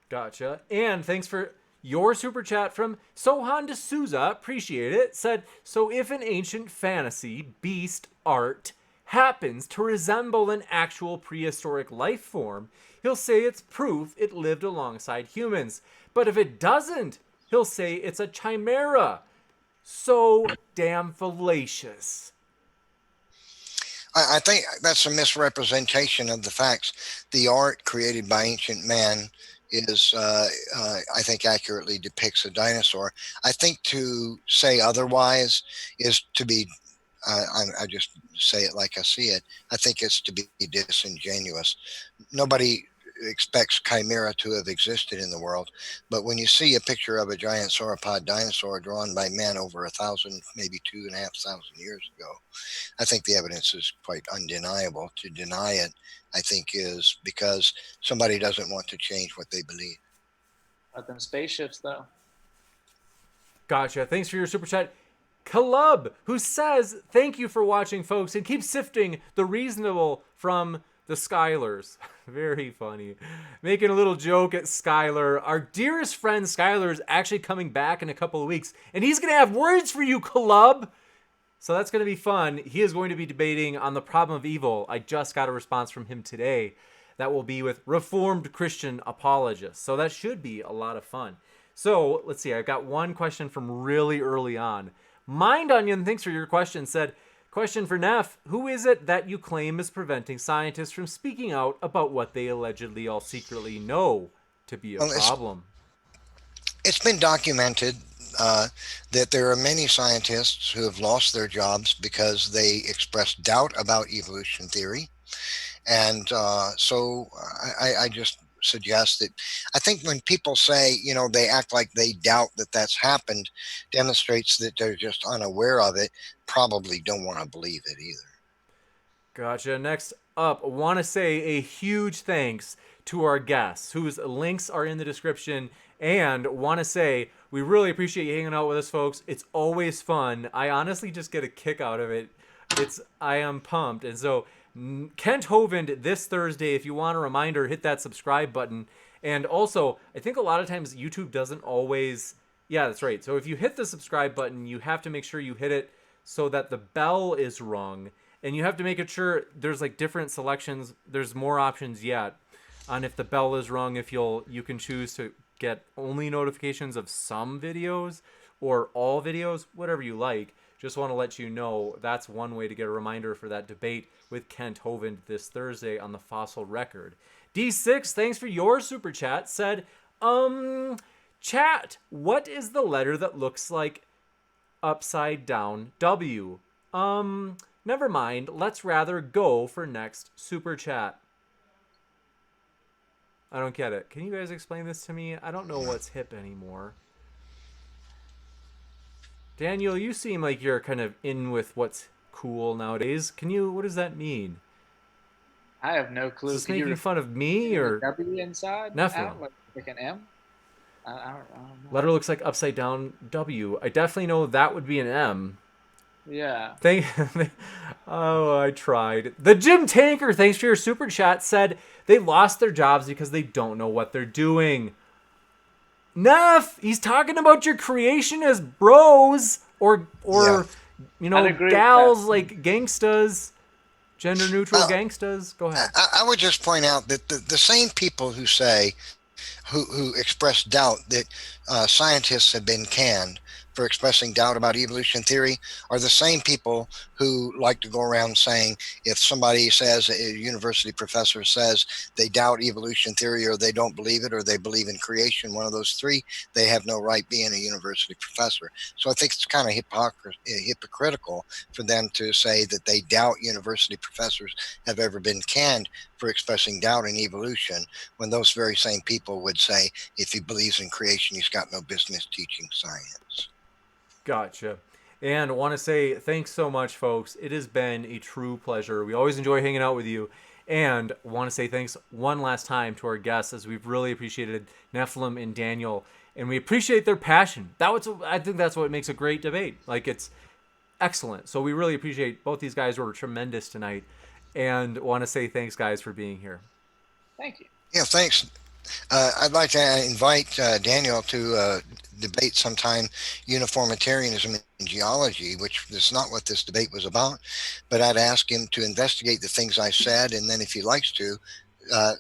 Gotcha. And thanks for your super chat from Sohan D'Souza. Appreciate it. Said, so if an ancient fantasy beast art happens to resemble an actual prehistoric life form, he'll say it's proof it lived alongside humans. But if it doesn't, he'll say it's a chimera. So damn fallacious. I think that's a misrepresentation of the facts. The art created by ancient man is, I think, accurately depicts a dinosaur. I think to say otherwise is to be, I just say it like I see it. I think it's to be disingenuous. Nobody expects chimera to have existed in the world. But when you see a picture of a giant sauropod dinosaur drawn by men over 1,000, maybe 2,500 years ago, I think the evidence is quite undeniable. To deny it, I think, is because somebody doesn't want to change what they believe. But them spaceships, though. Gotcha. Thanks for your super chat. Calub, who says, thank you for watching, folks, and keep sifting the reasonable from the Skylers. Very funny. Making a little joke at Skyler. Our dearest friend Skyler is actually coming back in a couple of weeks, and he's going to have words for you, Calub. So that's going to be fun. He is going to be debating on the problem of evil. I just got a response from him today. That will be with Reformed Christian apologists. So that should be a lot of fun. So let's see. I've got one question from really early on. Mind Onion, thanks for your question, said, question for Neff, who is it that you claim is preventing scientists from speaking out about what they allegedly all secretly know to be a problem? It's been documented that there are many scientists who have lost their jobs because they expressed doubt about evolution theory. And so I just suggest that I think when people say, they act like they doubt that that's happened, demonstrates that they're just unaware of it, probably don't want to believe it either. Gotcha. Next up, I want to say a huge thanks to our guests whose links are in the description, and want to say we really appreciate you hanging out with us, folks. It's always fun. I honestly just get a kick out of it. I am pumped. And so Kent Hovind this Thursday, if you want a reminder, hit that subscribe button. And also, I think a lot of times YouTube doesn't always, yeah, that's right. So if you hit the subscribe button, you have to make sure you hit it so that the bell is rung. And you have to make it sure there's like different selections. There's more options yet on if the bell is rung, if you can choose to get only notifications of some videos or all videos, whatever you like. Just want to let you know that's one way to get a reminder for that debate with Kent Hovind this Thursday on the Fossil Record. D6, thanks for your super chat, said, chat, what is the letter that looks like upside down W? Never mind, let's rather go for next super chat. I don't get it. Can you guys explain this to me? I don't know what's hip anymore. Daniel, you seem like you're kind of in with what's cool nowadays. What does that mean? I have no clue. Is this making fun of me or W inside? Nephilim? Like an M? I don't know. Letter looks like upside down W. I definitely know that would be an M. Yeah. Oh, I tried. The Jim Tanker, thanks for your super chat, said they lost their jobs because they don't know what they're doing. Neff, he's talking about your creationist bros or gals like gangstas, gender neutral gangstas. Go ahead. I would just point out that the same people who say, who express doubt that scientists have been canned for expressing doubt about evolution theory are the same people who like to go around saying if somebody says, a university professor says they doubt evolution theory or they don't believe it or they believe in creation, one of those three, they have no right being a university professor. So I think it's kind of hypocritical for them to say that they doubt university professors have ever been canned for expressing doubt in evolution, when those very same people would say if he believes in creation, he's got no business teaching science. Gotcha. And I want to say thanks so much, folks. It has been a true pleasure. We always enjoy hanging out with you. And I want to say thanks one last time to our guests, as we've really appreciated Nephilim and Daniel. And we appreciate their passion. I think that's what makes a great debate. Like, it's excellent. So we really appreciate both these guys were tremendous tonight. And want to say thanks, guys, for being here. Thank you. Yeah, thanks. I'd like to invite Daniel to debate sometime uniformitarianism in geology, which is not what this debate was about, but I'd ask him to investigate the things I said, and then if he likes to,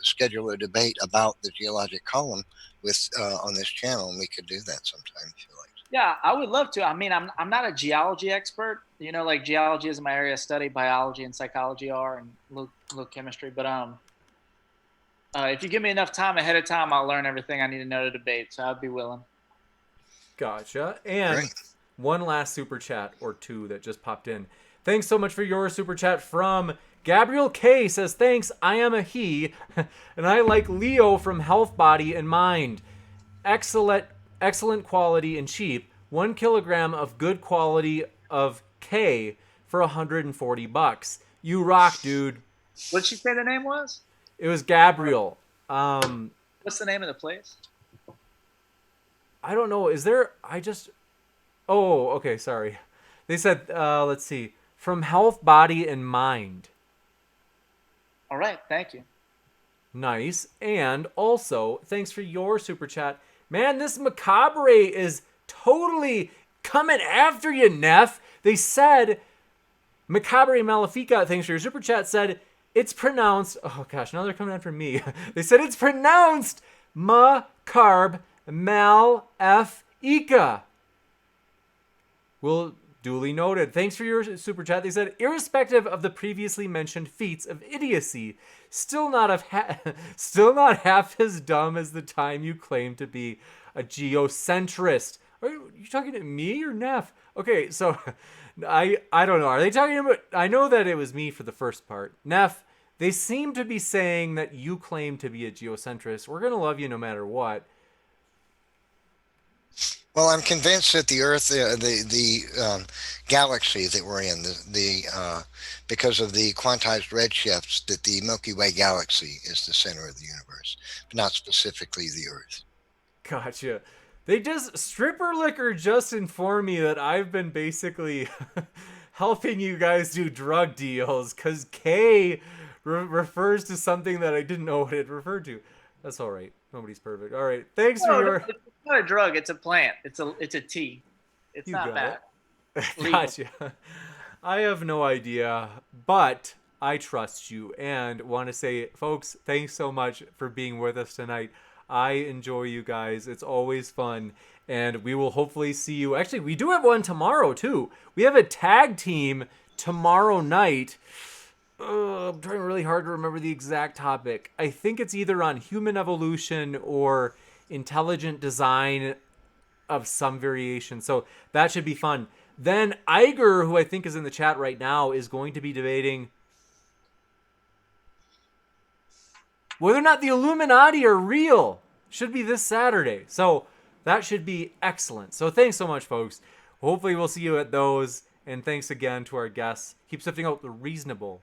schedule a debate about the geologic column with on this channel, and we could do that sometime if you like. Yeah, I would love to. I mean, I'm not a geology expert. Like geology is my area of study, biology and psychology are, and a little chemistry, but if you give me enough time ahead of time, I'll learn everything I need to know to debate. So I'd be willing. Gotcha. And Great. One last super chat or two that just popped in. Thanks so much for your super chat from Gabriel K says, thanks, I am a he, and I like Leo from Health, Body, and Mind. Excellent quality and cheap. 1 kilogram of good quality of K for $140. You rock, dude. What did she say the name was? It was Gabriel. What's the name of the place? I don't know. Is there? Oh, okay. Sorry. They said, let's see, from Health, Body, and Mind. All right, thank you. Nice. And also, thanks for your super chat. Man, this Macabre is totally coming after you, Neff. They said, Macabre Malefica, thanks for your super chat, said, it's pronounced, oh gosh, now they're coming after me. They said it's pronounced Macarb Mal-F-Ica. Well, duly noted. Thanks for your super chat. They said, irrespective of the previously mentioned feats of idiocy, still not half as dumb as the time you claim to be a geocentrist. Are you talking to me or Neff? Okay, so I don't know. Are they talking about? I know that it was me for the first part. Neff, they seem to be saying that you claim to be a geocentrist. We're gonna love you no matter what. Well, I'm convinced that the Earth, the galaxy that we're in, because of the quantized redshifts, that the Milky Way galaxy is the center of the universe, but not specifically the Earth. Gotcha. Stripper Liquor just informed me that I've been basically helping you guys do drug deals because K refers to something that I didn't know what it referred to. That's all right. Nobody's perfect. All right. Thanks for your. It's not a drug. It's a plant. It's a tea. It's You not got bad. it. Gotcha. I have no idea, but I trust you and want to say, folks, thanks so much for being with us tonight. I enjoy you guys. It's always fun. And we will hopefully see you. Actually, we do have one tomorrow, too. We have a tag team tomorrow night. I'm trying really hard to remember the exact topic. I think it's either on human evolution or intelligent design of some variation. So that should be fun. Then Iger, who I think is in the chat right now, is going to be debating whether or not the Illuminati are real. Should be this Saturday. So that should be excellent. So thanks so much, folks. Hopefully we'll see you at those. And thanks again to our guests. Keep sifting out the reasonable